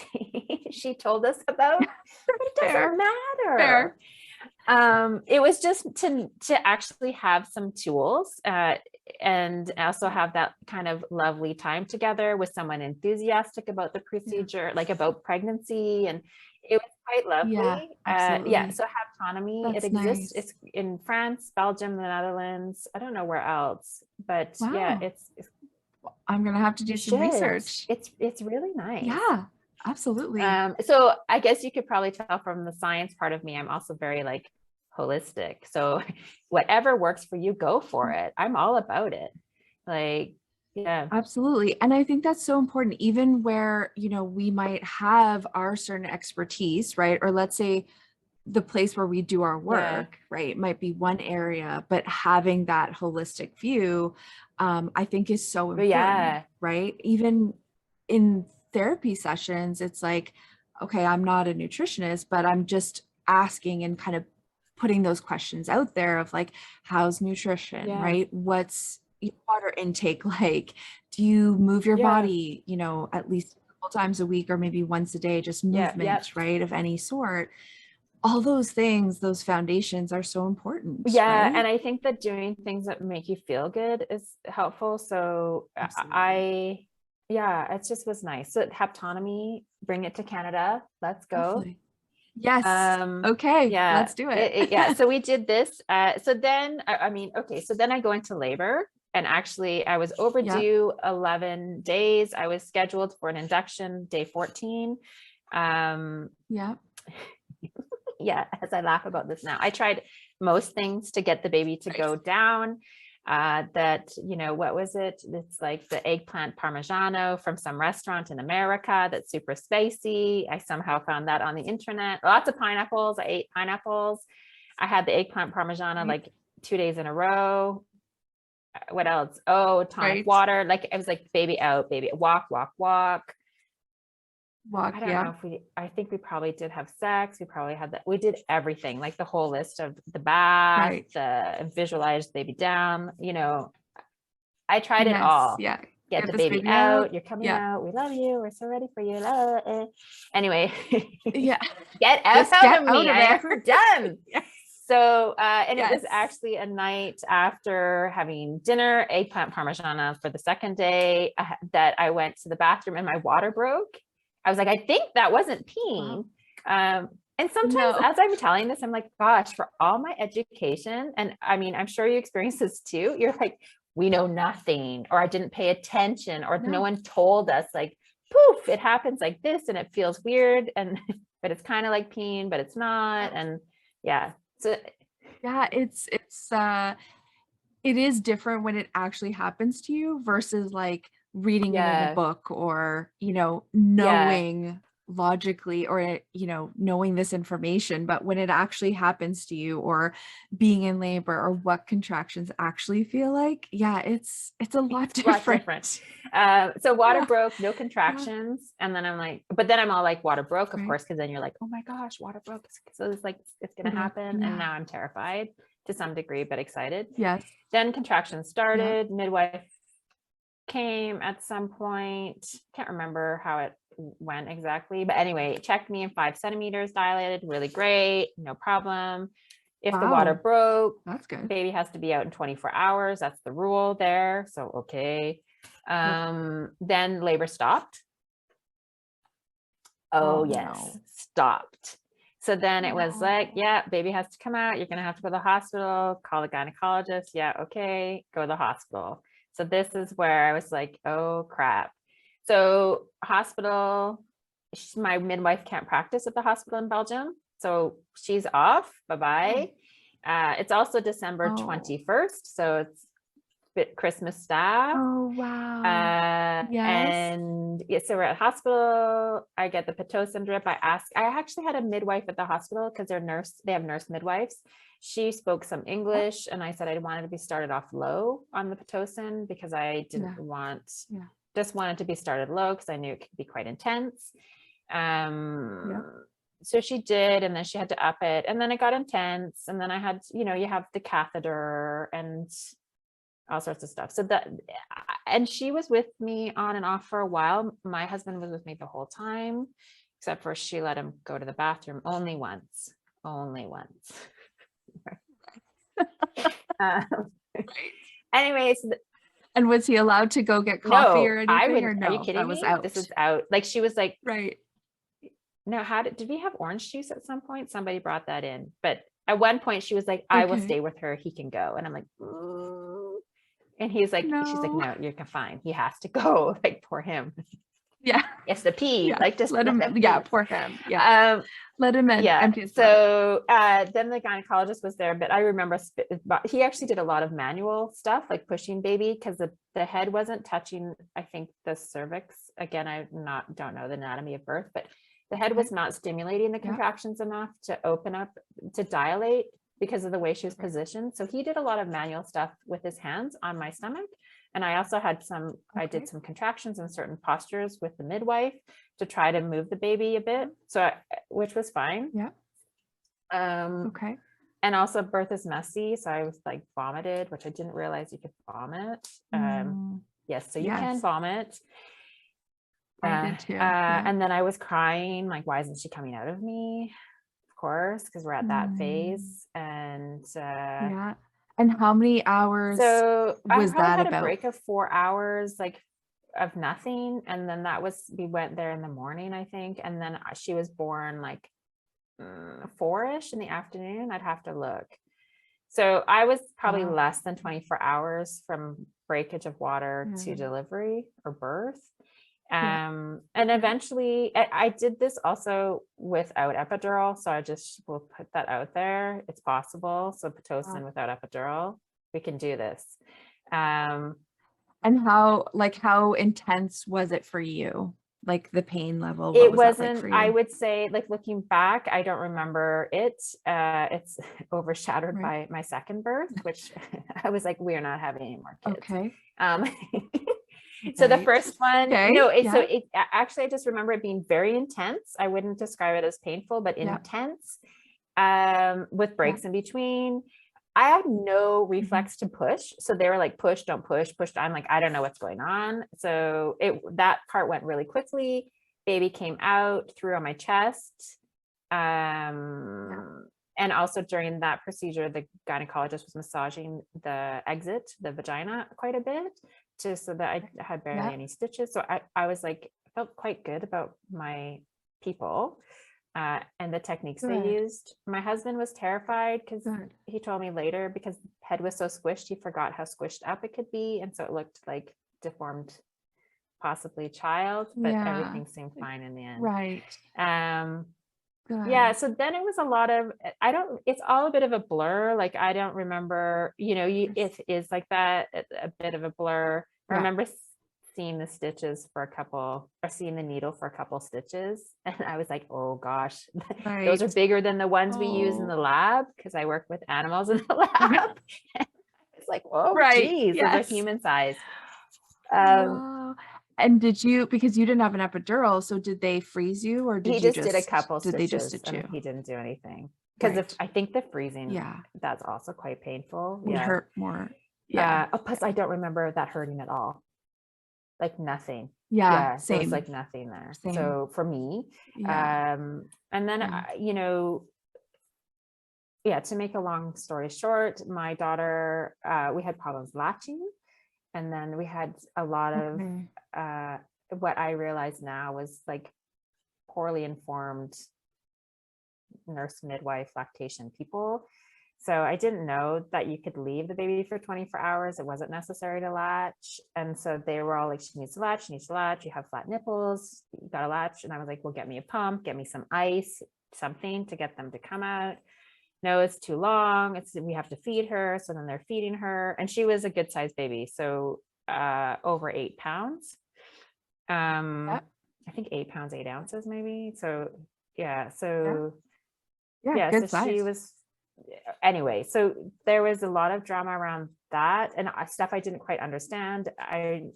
[SPEAKER 2] she told us about. It doesn't matter. It was just to actually have some tools, and also have that kind of lovely time together with someone enthusiastic about the procedure, like about pregnancy, and it was quite lovely. So haptonomy, it exists. Nice. It's in France, Belgium, the Netherlands. I don't know where else, but it's
[SPEAKER 3] I'm gonna have to do some research.
[SPEAKER 2] It's really nice.
[SPEAKER 3] Yeah, absolutely.
[SPEAKER 2] So I guess you could probably tell from the science part of me, I'm also very like holistic. So whatever works for you, go for it. I'm all about it. Like,
[SPEAKER 3] absolutely. And I think that's so important, even where, we might have our certain expertise, right? Or let's say the place where we do our
[SPEAKER 2] Yeah.
[SPEAKER 3] work, right, might be one area, but having that holistic view, I think is so
[SPEAKER 2] But
[SPEAKER 3] important,
[SPEAKER 2] yeah.
[SPEAKER 3] right? Even in therapy sessions, it's like, okay, I'm not a nutritionist, but I'm just asking and kind of putting those questions out there of like, how's nutrition,
[SPEAKER 2] Yeah.
[SPEAKER 3] right? What's your water intake like? Do you move your
[SPEAKER 2] Yeah.
[SPEAKER 3] body, you know, at least a couple times a week or maybe once a day, just
[SPEAKER 2] Yeah.
[SPEAKER 3] movement, right, of any sort? All those things, those foundations are so important,
[SPEAKER 2] Yeah.
[SPEAKER 3] right?
[SPEAKER 2] And I think that doing things that make you feel good is helpful. So
[SPEAKER 3] Absolutely.
[SPEAKER 2] yeah, it just was nice. So Haptonomy, bring it to Canada. Let's go.
[SPEAKER 3] Hopefully. Yes. Okay,
[SPEAKER 2] Yeah,
[SPEAKER 3] let's do it.
[SPEAKER 2] yeah. So we did this. So then, I mean, okay. So then I go into labor, and actually I was overdue 11 days. I was scheduled for an induction day 14.
[SPEAKER 3] Yeah.
[SPEAKER 2] Yeah, as I laugh about this now, I tried most things to get the baby to go down. That, you know, what was it? It's like the eggplant parmigiano from some restaurant in America that's super spicy. I somehow found that on the internet. Lots of pineapples. I ate pineapples. I had the eggplant parmigiano like 2 days in a row. What else? Oh, tonic water. Like, it was like baby out, baby walk, walk, walk. I don't know if I think we probably did have sex. We probably had that. We did everything, like the whole list of the bath, the visualized baby down, you know, I tried it all.
[SPEAKER 3] Yeah.
[SPEAKER 2] Get the baby out. You're coming out. We love you. We're so ready for you. Anyway,
[SPEAKER 3] yeah.
[SPEAKER 2] Get out of me. I am done. So, and it was actually a night after having dinner, eggplant parmigiana for the second day, that I went to the bathroom and my water broke. I was like, I think that wasn't peeing. And sometimes as I'm telling this, I'm like, gosh, for all my education, and I mean, I'm sure you experience this too. You're like, we know nothing, or I didn't pay attention, or no one told us, like, poof, it happens like this and it feels weird. And, but it's kind of like peeing, but it's not. And yeah. So
[SPEAKER 3] yeah, it is different when it actually happens to you versus like reading it in a book, or, you know, knowing logically, or, you know, knowing this information. But when it actually happens to you, or being in labor, or what contractions actually feel like, it's a lot different.
[SPEAKER 2] So water broke, no contractions. And then I'm like, but then I'm all like, water broke, of course, because then you're like, oh my gosh, water broke. So it's like, it's gonna happen. And now I'm terrified to some degree, but excited. Then contractions started. Midwife came at some point. Can't remember how it went exactly, but anyway, checked me in 5 centimeters dilated, really great, no problem. If the water broke,
[SPEAKER 3] that's good.
[SPEAKER 2] Baby has to be out in 24 hours. That's the rule there. So, okay. Then labor stopped. Oh yes, stopped. So then it was like, yeah, baby has to come out. You're going to have to go to the hospital, call the gynecologist. Yeah. Okay. Go to the hospital. So this is where I was like, oh crap. So hospital, my midwife can't practice at the hospital in Belgium. So she's off. Bye-bye. It's also December 21st. So it's Christmas staff.
[SPEAKER 3] Oh wow.
[SPEAKER 2] And so we're at hospital. I get the Pitocin drip. I actually had a midwife at the hospital because they have nurse midwives. She spoke some English, and I said I wanted to be started off low on the Pitocin because I didn't just wanted to be started low because I knew it could be quite intense. So she did, and then she had to up it, and then it got intense, and then I had, you know, you have the catheter and all sorts of stuff. So that, and she was with me on and off for a while. My husband was with me the whole time, except for she let him go to the bathroom only once. Anyways.
[SPEAKER 3] And was he allowed to go get coffee or anything? Or no?
[SPEAKER 2] Are you kidding me? Out. This is out. Like, she was like, no, did we have orange juice at some point? Somebody brought that in. But at one point she was like, I will stay with her. He can go. And I'm like, ooh. And he's like, she's like, no, you're fine. He has to go. Like, poor him. It's the pee. Like, just
[SPEAKER 3] let him. Poor him. Let him in.
[SPEAKER 2] Yeah. So then the gynecologist was there, but I remember he actually did a lot of manual stuff, like pushing baby, because the head wasn't touching, I think, the cervix. Again, don't know the anatomy of birth, but The head
[SPEAKER 3] Okay.
[SPEAKER 2] was not stimulating the
[SPEAKER 3] Yeah.
[SPEAKER 2] contractions enough to open up, to dilate because of the way she was
[SPEAKER 3] Okay.
[SPEAKER 2] positioned. So he did a lot of manual stuff with his hands on my stomach. And I also had I
[SPEAKER 3] Okay.
[SPEAKER 2] did some contractions in certain postures with the midwife to try to move the baby a bit. So, which was fine.
[SPEAKER 3] Yeah. Okay.
[SPEAKER 2] And also birth is messy. So I was like vomited, which I didn't realize you could vomit. Yes, so you can
[SPEAKER 3] Yes.
[SPEAKER 2] vomit.
[SPEAKER 3] I did too. Yeah.
[SPEAKER 2] And then I was crying, like, why isn't she coming out of me? Of course, because we're at that phase. And
[SPEAKER 3] Yeah. And how many hours
[SPEAKER 2] so I
[SPEAKER 3] was
[SPEAKER 2] probably
[SPEAKER 3] that
[SPEAKER 2] had a
[SPEAKER 3] about?
[SPEAKER 2] break of 4 hours, like of nothing. And then we went there in the morning, I think. And then she was born like 4-ish in the afternoon. I'd have to look. So I was probably
[SPEAKER 3] Wow.
[SPEAKER 2] less than 24 hours from breakage of water to delivery or birth. And eventually I did this also without epidural. So I just will put that out there. It's possible. So Pitocin without epidural, we can do this.
[SPEAKER 3] And how intense was it for you? Like the pain level? What
[SPEAKER 2] It
[SPEAKER 3] was that like
[SPEAKER 2] wasn't,
[SPEAKER 3] for you?
[SPEAKER 2] I would say, like looking back, I don't remember it. It's overshadowed by my second birth, which I was like, we're not having any more kids.
[SPEAKER 3] Okay.
[SPEAKER 2] So the first one,
[SPEAKER 3] Okay.
[SPEAKER 2] Actually, I just remember it being very intense. I wouldn't describe it as painful, but intense, with breaks in between. I had no reflex to push. So they were like, push, don't push, push. I'm like, I don't know what's going on. So that part went really quickly. Baby came out, threw on my chest. And also during that procedure, the gynecologist was massaging the exit, the vagina quite a bit, just so that I had barely any stitches. So I was like, felt quite good about my people. And the techniques they used. My husband was terrified because he told me later, because the head was so squished, he forgot how squished up it could be. And so it looked like deformed, possibly child, but everything seemed fine in the end.
[SPEAKER 3] Right.
[SPEAKER 2] Yeah. So then it was a lot of, it's all a bit of a blur. Like, I don't remember, it is like that, a bit of a blur. I remember seeing the stitches seeing the needle for a couple stitches. And I was like, oh gosh, those are bigger than the ones we use in the lab, because I work with animals in the lab. It's like, oh, geez, those are human size.
[SPEAKER 3] Wow. And because you didn't have an epidural, so did they freeze you, or
[SPEAKER 2] He just did a couple
[SPEAKER 3] did
[SPEAKER 2] stitches,
[SPEAKER 3] they just stitch you?
[SPEAKER 2] and he didn't do anything. Because I think the freezing,
[SPEAKER 3] Yeah.
[SPEAKER 2] that's also quite painful.
[SPEAKER 3] Would hurt more. Yeah.
[SPEAKER 2] Plus I don't remember that hurting at all. Like nothing.
[SPEAKER 3] Yeah.
[SPEAKER 2] There was
[SPEAKER 3] Same.
[SPEAKER 2] like nothing there.
[SPEAKER 3] Same.
[SPEAKER 2] So for me,
[SPEAKER 3] Yeah.
[SPEAKER 2] and then, to make a long story short, my daughter, we had problems latching. And then we had a lot of, what I realize now was like poorly informed nurse, midwife, lactation people. So I didn't know that you could leave the baby for 24 hours. It wasn't necessary to latch. And so they were all like, she needs to latch, she needs to latch. You have flat nipples, you got to latch. And I was like, well, get me a pump, get me some ice, something to get them to come out. No, it's too long. We have to feed her. So then they're feeding her. And she was a good sized baby. So over 8 pounds. I think 8 pounds, 8 ounces maybe. So so
[SPEAKER 3] good size.
[SPEAKER 2] she was, anyway, so there was a lot of drama around that and stuff I didn't quite understand. And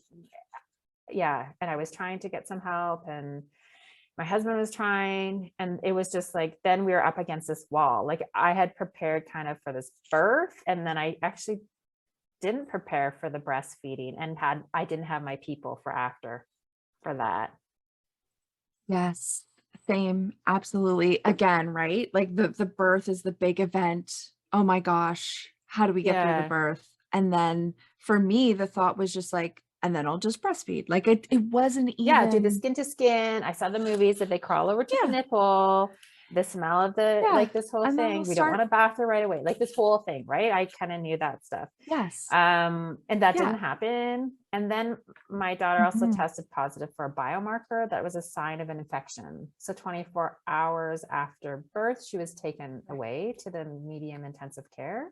[SPEAKER 2] I was trying to get some help, and my husband was trying, and it was just like, then we were up against this wall. Like, I had prepared kind of for this birth, and then I actually didn't prepare for the breastfeeding, and I didn't have my people for that.
[SPEAKER 3] Yes. Same. Absolutely. Again, right? Like the birth is the big event. Oh my gosh. How do we get through the birth? And then for me, the thought was just like, and then I'll just breastfeed. Like it wasn't even.
[SPEAKER 2] Do the skin to skin. I saw the movies that they crawl over to the nipple, the smell of like this whole thing. We don't want to bath her right away. Like this whole thing, right? I kind of knew that stuff.
[SPEAKER 3] Yes.
[SPEAKER 2] And that didn't happen. And then my daughter also tested positive for a biomarker that was a sign of an infection. So 24 hours after birth, she was taken away to the medium intensive care,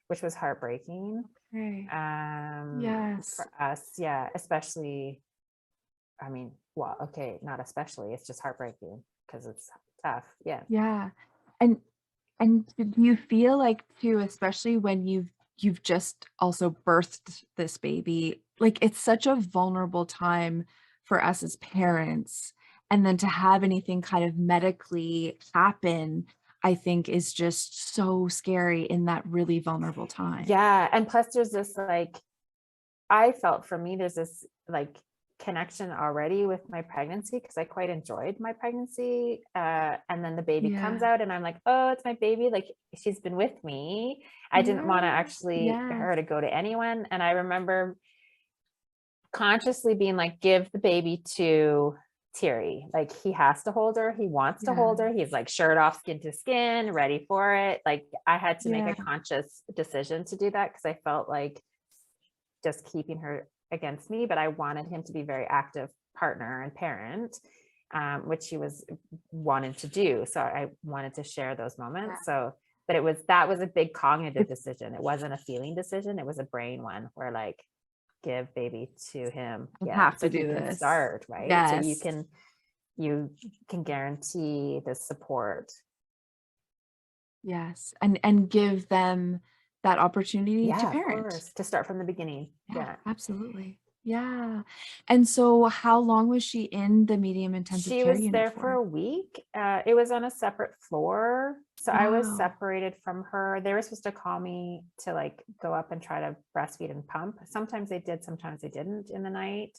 [SPEAKER 2] which was heartbreaking. For us, especially, I mean, well, okay, not especially, it's just heartbreaking. because it's tough. Yeah.
[SPEAKER 3] Yeah. And do you feel like too, especially when you've just also birthed this baby, like it's such a vulnerable time for us as parents, and then to have anything kind of medically happen, I think is just so scary in that really vulnerable time.
[SPEAKER 2] Yeah. And plus there's this like, I felt for me, there's this like connection already with my pregnancy because I quite enjoyed my pregnancy. And then the baby comes
[SPEAKER 3] Yeah.
[SPEAKER 2] out and I'm like, oh, it's my baby. Like she's been with me. I didn't want to actually
[SPEAKER 3] Yes.
[SPEAKER 2] her to go to anyone. And I remember consciously being like, give the baby to Thierry. Like he has to hold her. He wants to hold her. He's like shirt off, skin to skin, ready for it. Like I had to make a conscious decision to do that because I felt like just keeping her against me, but I wanted him to be very active partner and parent, which he was wanting to do. So I wanted to share those moments. So, but that was a big cognitive decision. It wasn't a feeling decision. It was a brain one where like, give baby to him.
[SPEAKER 3] Have
[SPEAKER 2] so
[SPEAKER 3] to do
[SPEAKER 2] he can
[SPEAKER 3] this.
[SPEAKER 2] start, right?
[SPEAKER 3] Yes.
[SPEAKER 2] So you can guarantee the support.
[SPEAKER 3] Yes. And give them that opportunity to parent.
[SPEAKER 2] Of course, to start from the beginning. Yeah.
[SPEAKER 3] Absolutely. Yeah. And so how long was she in the medium intensive
[SPEAKER 2] She
[SPEAKER 3] care
[SPEAKER 2] was
[SPEAKER 3] unit
[SPEAKER 2] there for a week. It was on a separate floor. So I was separated from her. They were supposed to call me to like go up and try to breastfeed and pump. Sometimes they did, sometimes they didn't in the night.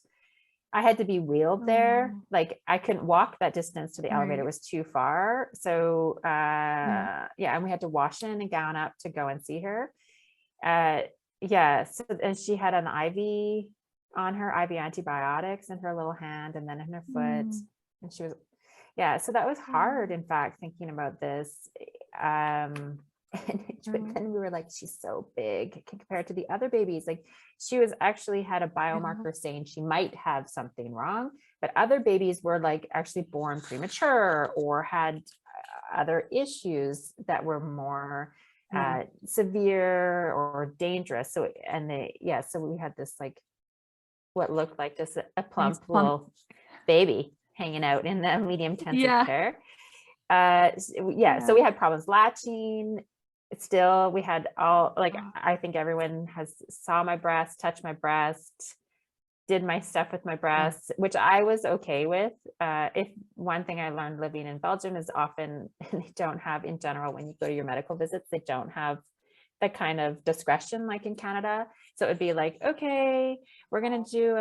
[SPEAKER 2] I had to be wheeled there. Like I couldn't walk that distance to the elevator. It was too far. So and we had to wash in and gown up to go and see her. So, and she had an IV on her, IV antibiotics in her little hand and then in her foot. And she was, so that was hard, in fact, thinking about this. But then we were like, she's so big compared to the other babies. Like she was actually had a biomarker saying she might have something wrong, but other babies were like actually born premature or had other issues that were more severe or dangerous. So, so we had this like, what looked like just a plump little baby hanging out in the medium intensive care. So we had problems latching. Still, we had all like, I think everyone has saw my breast, touched my breast, did my stuff with my breasts, which I was okay with. If one thing I learned living in Belgium is often they don't have, in general, when you go to your medical visits, they don't have that kind of discretion like in Canada. So it would be like, okay, we're going to do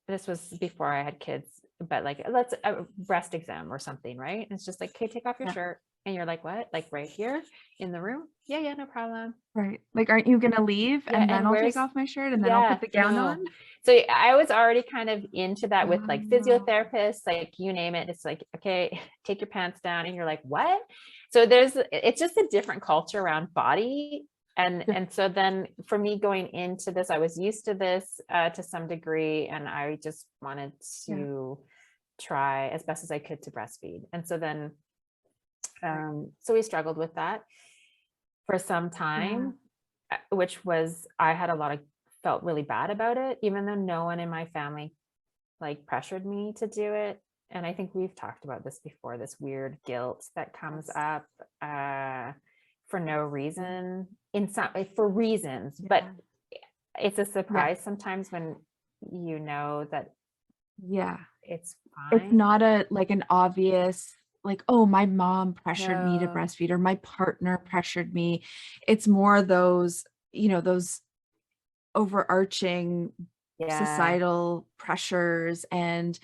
[SPEAKER 2] this was before I had kids, but like, let's a breast exam or something, right? And it's just like, okay, take off your shirt. And you're like, what? Like right here in the room? Yeah, no problem.
[SPEAKER 3] Right. Like, aren't you going to leave and then I'll take off my shirt and then I'll put the gown on?
[SPEAKER 2] So I was already kind of into that with like physiotherapists, like you name it. It's like, okay, take your pants down. And you're like, what? So it's just a different culture around body. And so then for me going into this, I was used to this to some degree. And I just wanted to try as best as I could to breastfeed. And so then, so we struggled with that for some time, which was, I had felt really bad about it, even though no one in my family like pressured me to do it. And I think we've talked about this before, this weird guilt that comes up for no reason, for reasons, but it's a surprise sometimes when you know that it's fine.
[SPEAKER 3] It's not an obvious like, oh, my mom pressured me to breastfeed or my partner pressured me. It's more those, those overarching societal pressures and,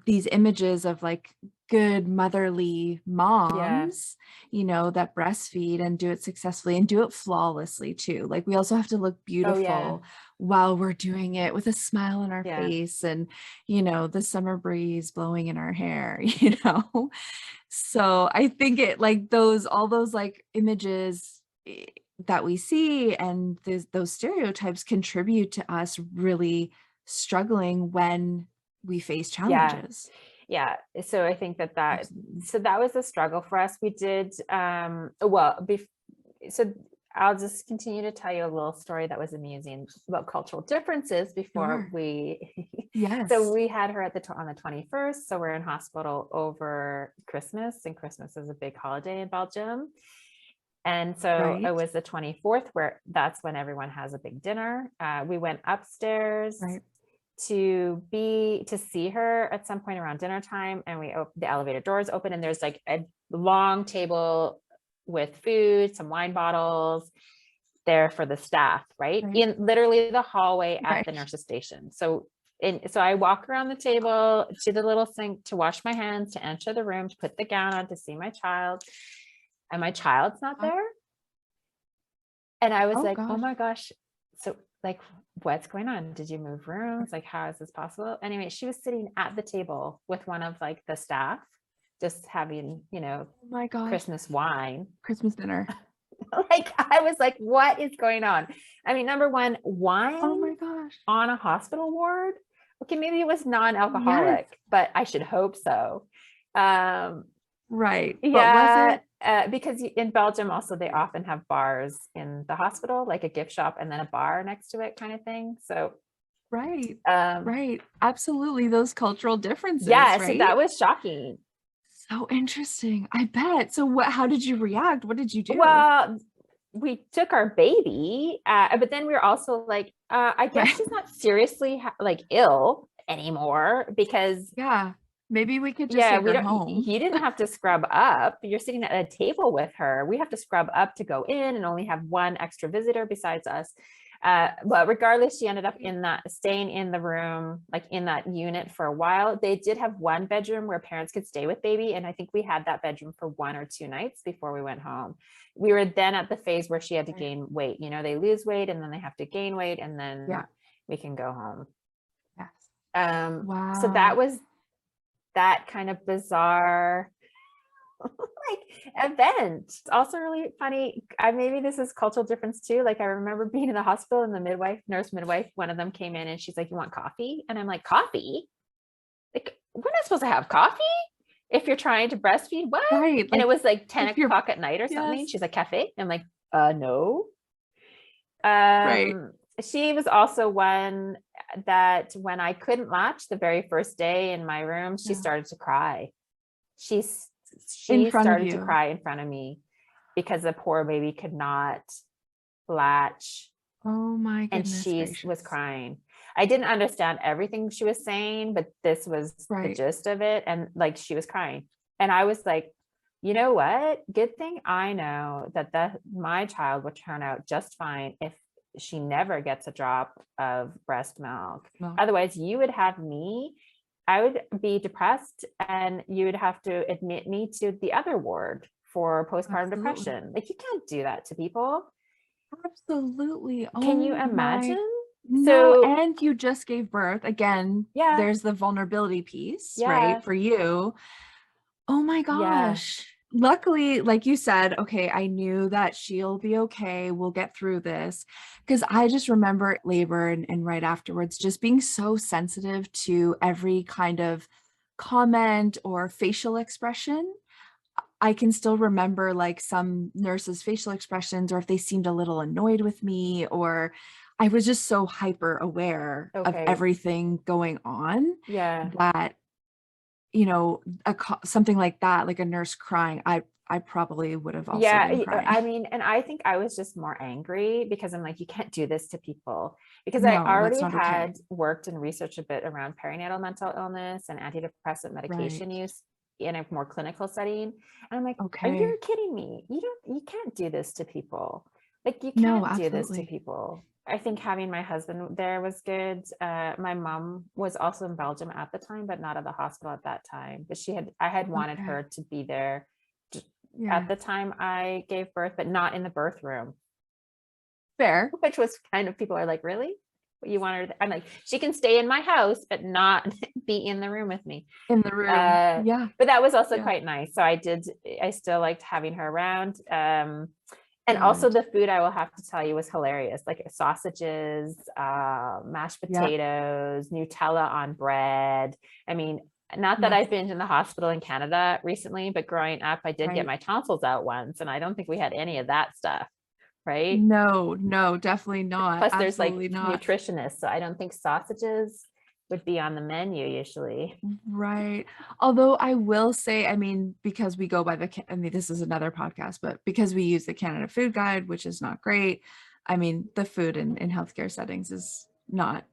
[SPEAKER 3] these images of like good motherly moms, that breastfeed and do it successfully and do it flawlessly too. Like we also have to look beautiful while we're doing it with a smile on our face and, the summer breeze blowing in our hair, So I think it like all those like images that we see and those stereotypes contribute to us really struggling when we face challenges.
[SPEAKER 2] So I think that was a struggle for us. We did so I'll just continue to tell you a little story that was amusing about cultural differences before we
[SPEAKER 3] Yes.
[SPEAKER 2] So we had her on the 21st. So we're in hospital over Christmas, and Christmas is a big holiday in Belgium. And so it was the 24th, where that's when everyone has a big dinner. We went upstairs to see her at some point around dinner time, and the elevator doors open, and there's like a long table with food, some wine bottles there for the staff, right? In literally the hallway at the nurse's station. So I walk around the table to the little sink to wash my hands, to enter the room, to put the gown on, to see my child, and my child's not there. And I was oh my gosh. So like, what's going on? Did you move rooms? Like, how is this possible? Anyway, she was sitting at the table with one of like the staff, just having, Christmas wine.
[SPEAKER 3] Christmas dinner.
[SPEAKER 2] Like, I was like, what is going on? I mean, number one, wine on a hospital ward. Okay, maybe it was non-alcoholic, but I should hope so.
[SPEAKER 3] Right.
[SPEAKER 2] Yeah.
[SPEAKER 3] But was it?
[SPEAKER 2] Because in Belgium also, they often have bars in the hospital, like a gift shop and then a bar next to it, kind of thing. So
[SPEAKER 3] right. Absolutely. Those cultural differences.
[SPEAKER 2] Yeah. So that was shocking.
[SPEAKER 3] So interesting. I bet. So how did you react? What did you do?
[SPEAKER 2] Well, we took our baby, but then we were also like, I guess she's not seriously like ill anymore, because
[SPEAKER 3] maybe we could just take her home.
[SPEAKER 2] You didn't have to scrub up. You're sitting at a table with her. We have to scrub up to go in and only have one extra visitor besides us. But regardless, she ended up staying in the room, like in that unit for a while. They did have one bedroom where parents could stay with baby. And I think we had that bedroom for 1 or 2 nights before we went home. We were then at the phase where she had to gain weight. They lose weight and then they have to gain weight, and then we can go home.
[SPEAKER 3] Yes.
[SPEAKER 2] Wow. So that was that kind of bizarre like event. It's also really funny. Maybe this is cultural difference too. Like, I remember being in the hospital, and the nurse midwife, one of them came in and she's like, "You want coffee?" And I'm like, "Coffee? Like, we're not supposed to have coffee if you're trying to breastfeed." What? Right. And it was like 10 o'clock at night or something. She's like, "Cafe?" I'm like, no. She was also one that when I couldn't latch the very first day in my room, she started to cry. She started to cry in front of me because the poor baby could not latch.
[SPEAKER 3] Oh my goodness.
[SPEAKER 2] And she was crying. I didn't understand everything she was saying, but this was the gist of it. And like, she was crying. And I was like, you know what? Good thing I know that my child will turn out just fine if she never gets a drop of breast milk. Otherwise, you would have me. I would be depressed, and you would have to admit me to the other ward for postpartum depression. Like, you can't do that to people.
[SPEAKER 3] Absolutely.
[SPEAKER 2] Can you imagine?
[SPEAKER 3] No, and you just gave birth. Again, there's the vulnerability piece, right? For you. Oh my gosh. Luckily, like you said, okay, I knew that she'll be okay. We'll get through this. Because I just remember labor and right afterwards, just being so sensitive to every kind of comment or facial expression. I can still remember like some nurses' facial expressions, or if they seemed a little annoyed with me, or I was just so hyper aware of everything going on that, something like that, like a nurse crying, I probably would have also been crying.
[SPEAKER 2] I mean, and I think I was just more angry because I'm like, you can't do this to people, because I already had worked and researched a bit around perinatal mental illness and antidepressant medication use in a more clinical setting. And I'm like, are you kidding me? You can't do this to people. Like, you can't do this to people. I think having my husband there was good. My mom was also in Belgium at the time, but not at the hospital at that time. But I had wanted her to be there at the time I gave birth, but not in the birth room.
[SPEAKER 3] Fair.
[SPEAKER 2] Which was kind of, people are like, really? You want her to, I'm like, she can stay in my house, but not be in the room with me.
[SPEAKER 3] In the room.
[SPEAKER 2] But that was also quite nice. So I still liked having her around. And also the food, I will have to tell you, was hilarious. Like sausages, mashed potatoes, Nutella on bread. I mean, not that I've been in the hospital in Canada recently, but growing up, I did get my tonsils out once, and I don't think we had any of that stuff, right?
[SPEAKER 3] No, definitely not.
[SPEAKER 2] Plus, there's like nutritionists, so I don't think sausages would be on the menu usually.
[SPEAKER 3] Right. Although I will say, I mean, because we go by I mean, this is another podcast, but because we use the Canada Food Guide, which is not great. I mean, the food in healthcare settings is not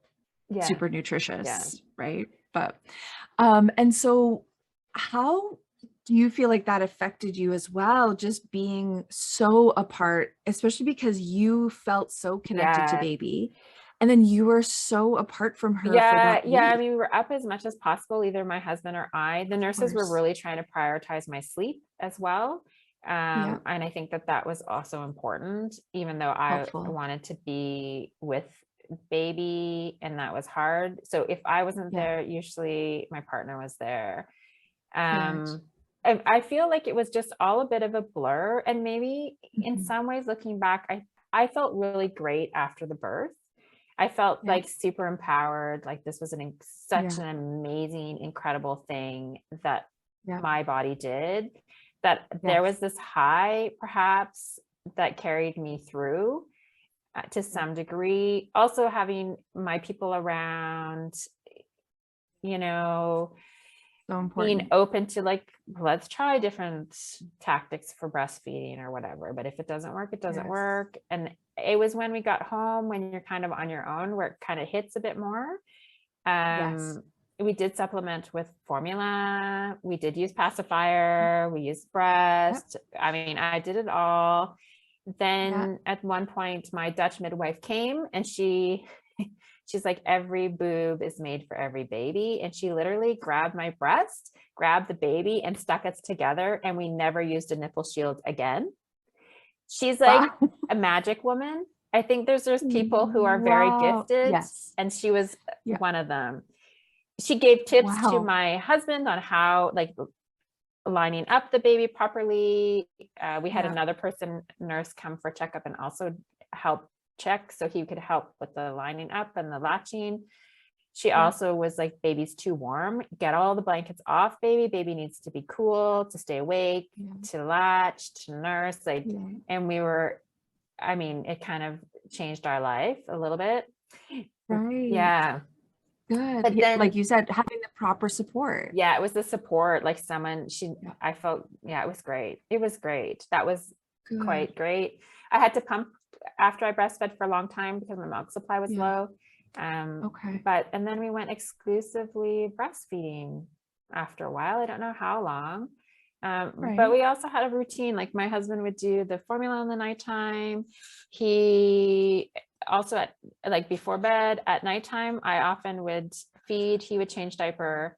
[SPEAKER 2] Yeah.
[SPEAKER 3] super
[SPEAKER 2] Yeah.
[SPEAKER 3] nutritious, right? But, and so how do you feel like that affected you as well? Just being so apart, especially because you felt so connected to
[SPEAKER 2] Yeah.
[SPEAKER 3] baby, and then you were so apart from her for
[SPEAKER 2] Yeah.
[SPEAKER 3] that
[SPEAKER 2] Yeah. I
[SPEAKER 3] week.
[SPEAKER 2] mean, we were up as much as possible, either my husband or I. The nurses were
[SPEAKER 3] course.
[SPEAKER 2] really trying to prioritize my sleep as well.
[SPEAKER 3] Yeah.
[SPEAKER 2] And I think that that was also important, even though I
[SPEAKER 3] Helpful.
[SPEAKER 2] wanted to be with baby, and that was hard. So if I wasn't
[SPEAKER 3] Yeah.
[SPEAKER 2] there, usually my partner was there.
[SPEAKER 3] Correct.
[SPEAKER 2] I feel like it was just all a bit of a blur, and maybe in
[SPEAKER 3] Mhm.
[SPEAKER 2] some ways looking back, I felt really great after the birth. I felt
[SPEAKER 3] Yeah.
[SPEAKER 2] like super empowered, like this was such
[SPEAKER 3] Yeah.
[SPEAKER 2] an amazing, incredible thing that
[SPEAKER 3] Yeah.
[SPEAKER 2] my body did, that there
[SPEAKER 3] Yes.
[SPEAKER 2] was this high perhaps that carried me through to some degree. Also having my people around, you know,
[SPEAKER 3] So
[SPEAKER 2] being
[SPEAKER 3] important.
[SPEAKER 2] open to like, let's try different tactics for breastfeeding or whatever, but if it doesn't work, it doesn't
[SPEAKER 3] Yes.
[SPEAKER 2] work. And it was when we got home, when you're kind of on your own, where it kind of hits a bit more.
[SPEAKER 3] Yes.
[SPEAKER 2] We did supplement with formula, we did use pacifier, we used breast. I mean, I did it all. Then at one point my Dutch midwife came, and she's like, every boob is made for every baby. And she literally grabbed my breast, grabbed the baby, and stuck us together. And we never used a nipple shield again. She's like a magic woman. I think there's people who are very gifted,
[SPEAKER 3] Yes.
[SPEAKER 2] and she was
[SPEAKER 3] Yeah.
[SPEAKER 2] one of them. She gave tips to
[SPEAKER 3] Wow.
[SPEAKER 2] my husband on how, like, lining up the baby properly. We had another nurse come for checkup and also help check, so he could help with the lining up and the latching. She also was like, baby's too warm, get all the blankets off baby needs to be cool to stay awake, to latch, to nurse, like, and we were, I mean, it kind of changed our life a little bit.
[SPEAKER 3] Right.
[SPEAKER 2] Yeah.
[SPEAKER 3] Good.
[SPEAKER 2] But then,
[SPEAKER 3] like you said, having the proper support.
[SPEAKER 2] Yeah, it was the support, like someone, I felt, it was great. It was great. That was quite great. I had to pump after I breastfed for a long time because my milk supply was low. And then we went exclusively breastfeeding after a while. I don't know how long. But we also had a routine. Like my husband would do the formula in the nighttime. He also like before bed at nighttime, I often would feed, he would change diaper,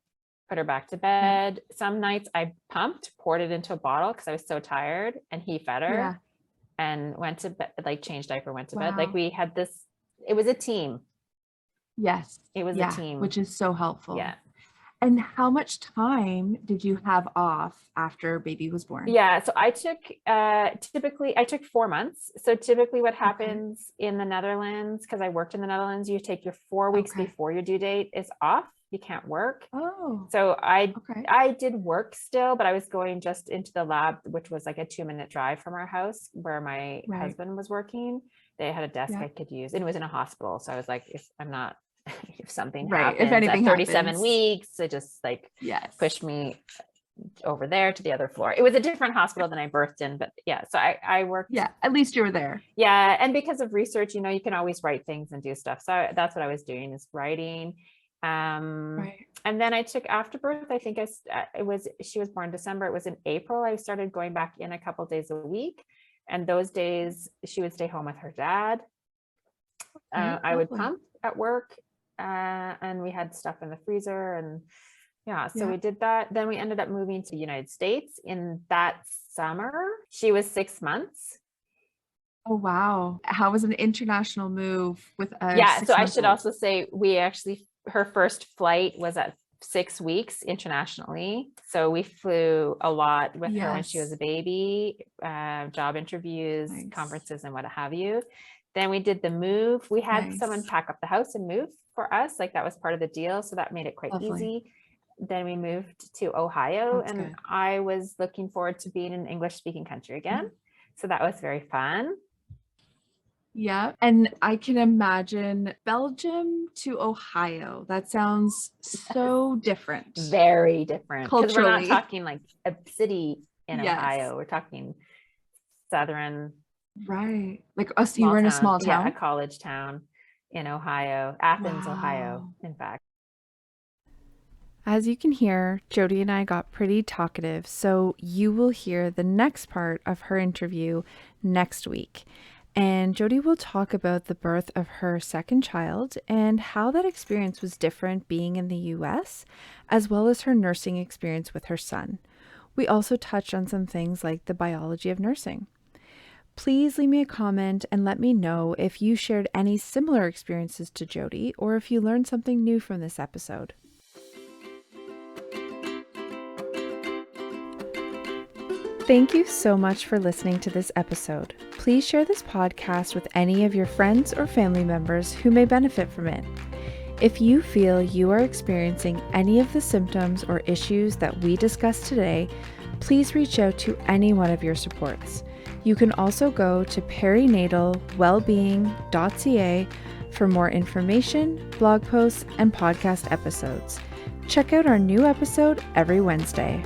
[SPEAKER 2] put her back to bed. Some nights I pumped, poured it into a bottle because I was so tired, and he fed her and went to bed, like changed diaper, went to bed. Like we had this, it was a team.
[SPEAKER 3] Yes.
[SPEAKER 2] It was a team.
[SPEAKER 3] Which is so helpful.
[SPEAKER 2] Yeah.
[SPEAKER 3] And how much time did you have off after baby was born?
[SPEAKER 2] Yeah, so I took typically I took 4 months. So typically what happens in the Netherlands, because I worked in the Netherlands, you take your 4 weeks before your due date is off. You can't work. So I did work still, but I was going just into the lab, which was like a 2-minute drive from our house where my husband was working. They had a desk I could use, and it was in a hospital. So I was like, if something happens
[SPEAKER 3] if anything
[SPEAKER 2] at 37
[SPEAKER 3] happens.
[SPEAKER 2] weeks, it just like pushed me over there to the other floor. It was a different hospital than I birthed in, but so I worked.
[SPEAKER 3] Yeah, at least you were there.
[SPEAKER 2] Yeah, and because of research, you can always write things and do stuff. So that's what I was doing, is writing. And then I took after birth. I think she was born December. It was in April. I started going back in a couple days a week, and those days she would stay home with her dad. I would pump at work, and we had stuff in the freezer, and so we did that. Then we ended up moving to the United States in that summer. She was 6 months.
[SPEAKER 3] Oh, wow. How was an international move with a
[SPEAKER 2] so I should also say her first flight was at 6 weeks internationally. So we flew a lot with her when she was a baby, job interviews, conferences, and what have you. Then we did the move. We had someone pack up the house and move for us. Like that was part of the deal. So that made it quite easy. Then we moved to Ohio, and I was looking forward to being in an English speaking country again. So that was very fun.
[SPEAKER 3] Yeah. And I can imagine Belgium to Ohio. That sounds so different
[SPEAKER 2] Very different. Because we're not
[SPEAKER 3] culturally.
[SPEAKER 2] talking like a city in
[SPEAKER 3] Yes.
[SPEAKER 2] Ohio. We're talking southern
[SPEAKER 3] Right. Like us, you were in a small
[SPEAKER 2] Yeah, a
[SPEAKER 3] town.
[SPEAKER 2] college town in Ohio, Athens, Ohio,
[SPEAKER 3] Wow.
[SPEAKER 2] in fact.
[SPEAKER 1] As you can hear, Jodi and I got pretty talkative, so you will hear the next part of her interview next week. And Jodi will talk about the birth of her second child and how that experience was different being in the US, as well as her nursing experience with her son. We also touched on some things like the biology of nursing. Please leave me a comment and let me know if you shared any similar experiences to Jodi or if you learned something new from this episode. Thank you so much for listening to this episode. Please share this podcast with any of your friends or family members who may benefit from it. If you feel you are experiencing any of the symptoms or issues that we discussed today, please reach out to any one of your supports. You can also go to perinatalwellbeing.ca for more information, blog posts, and podcast episodes. Check out our new episode every Wednesday.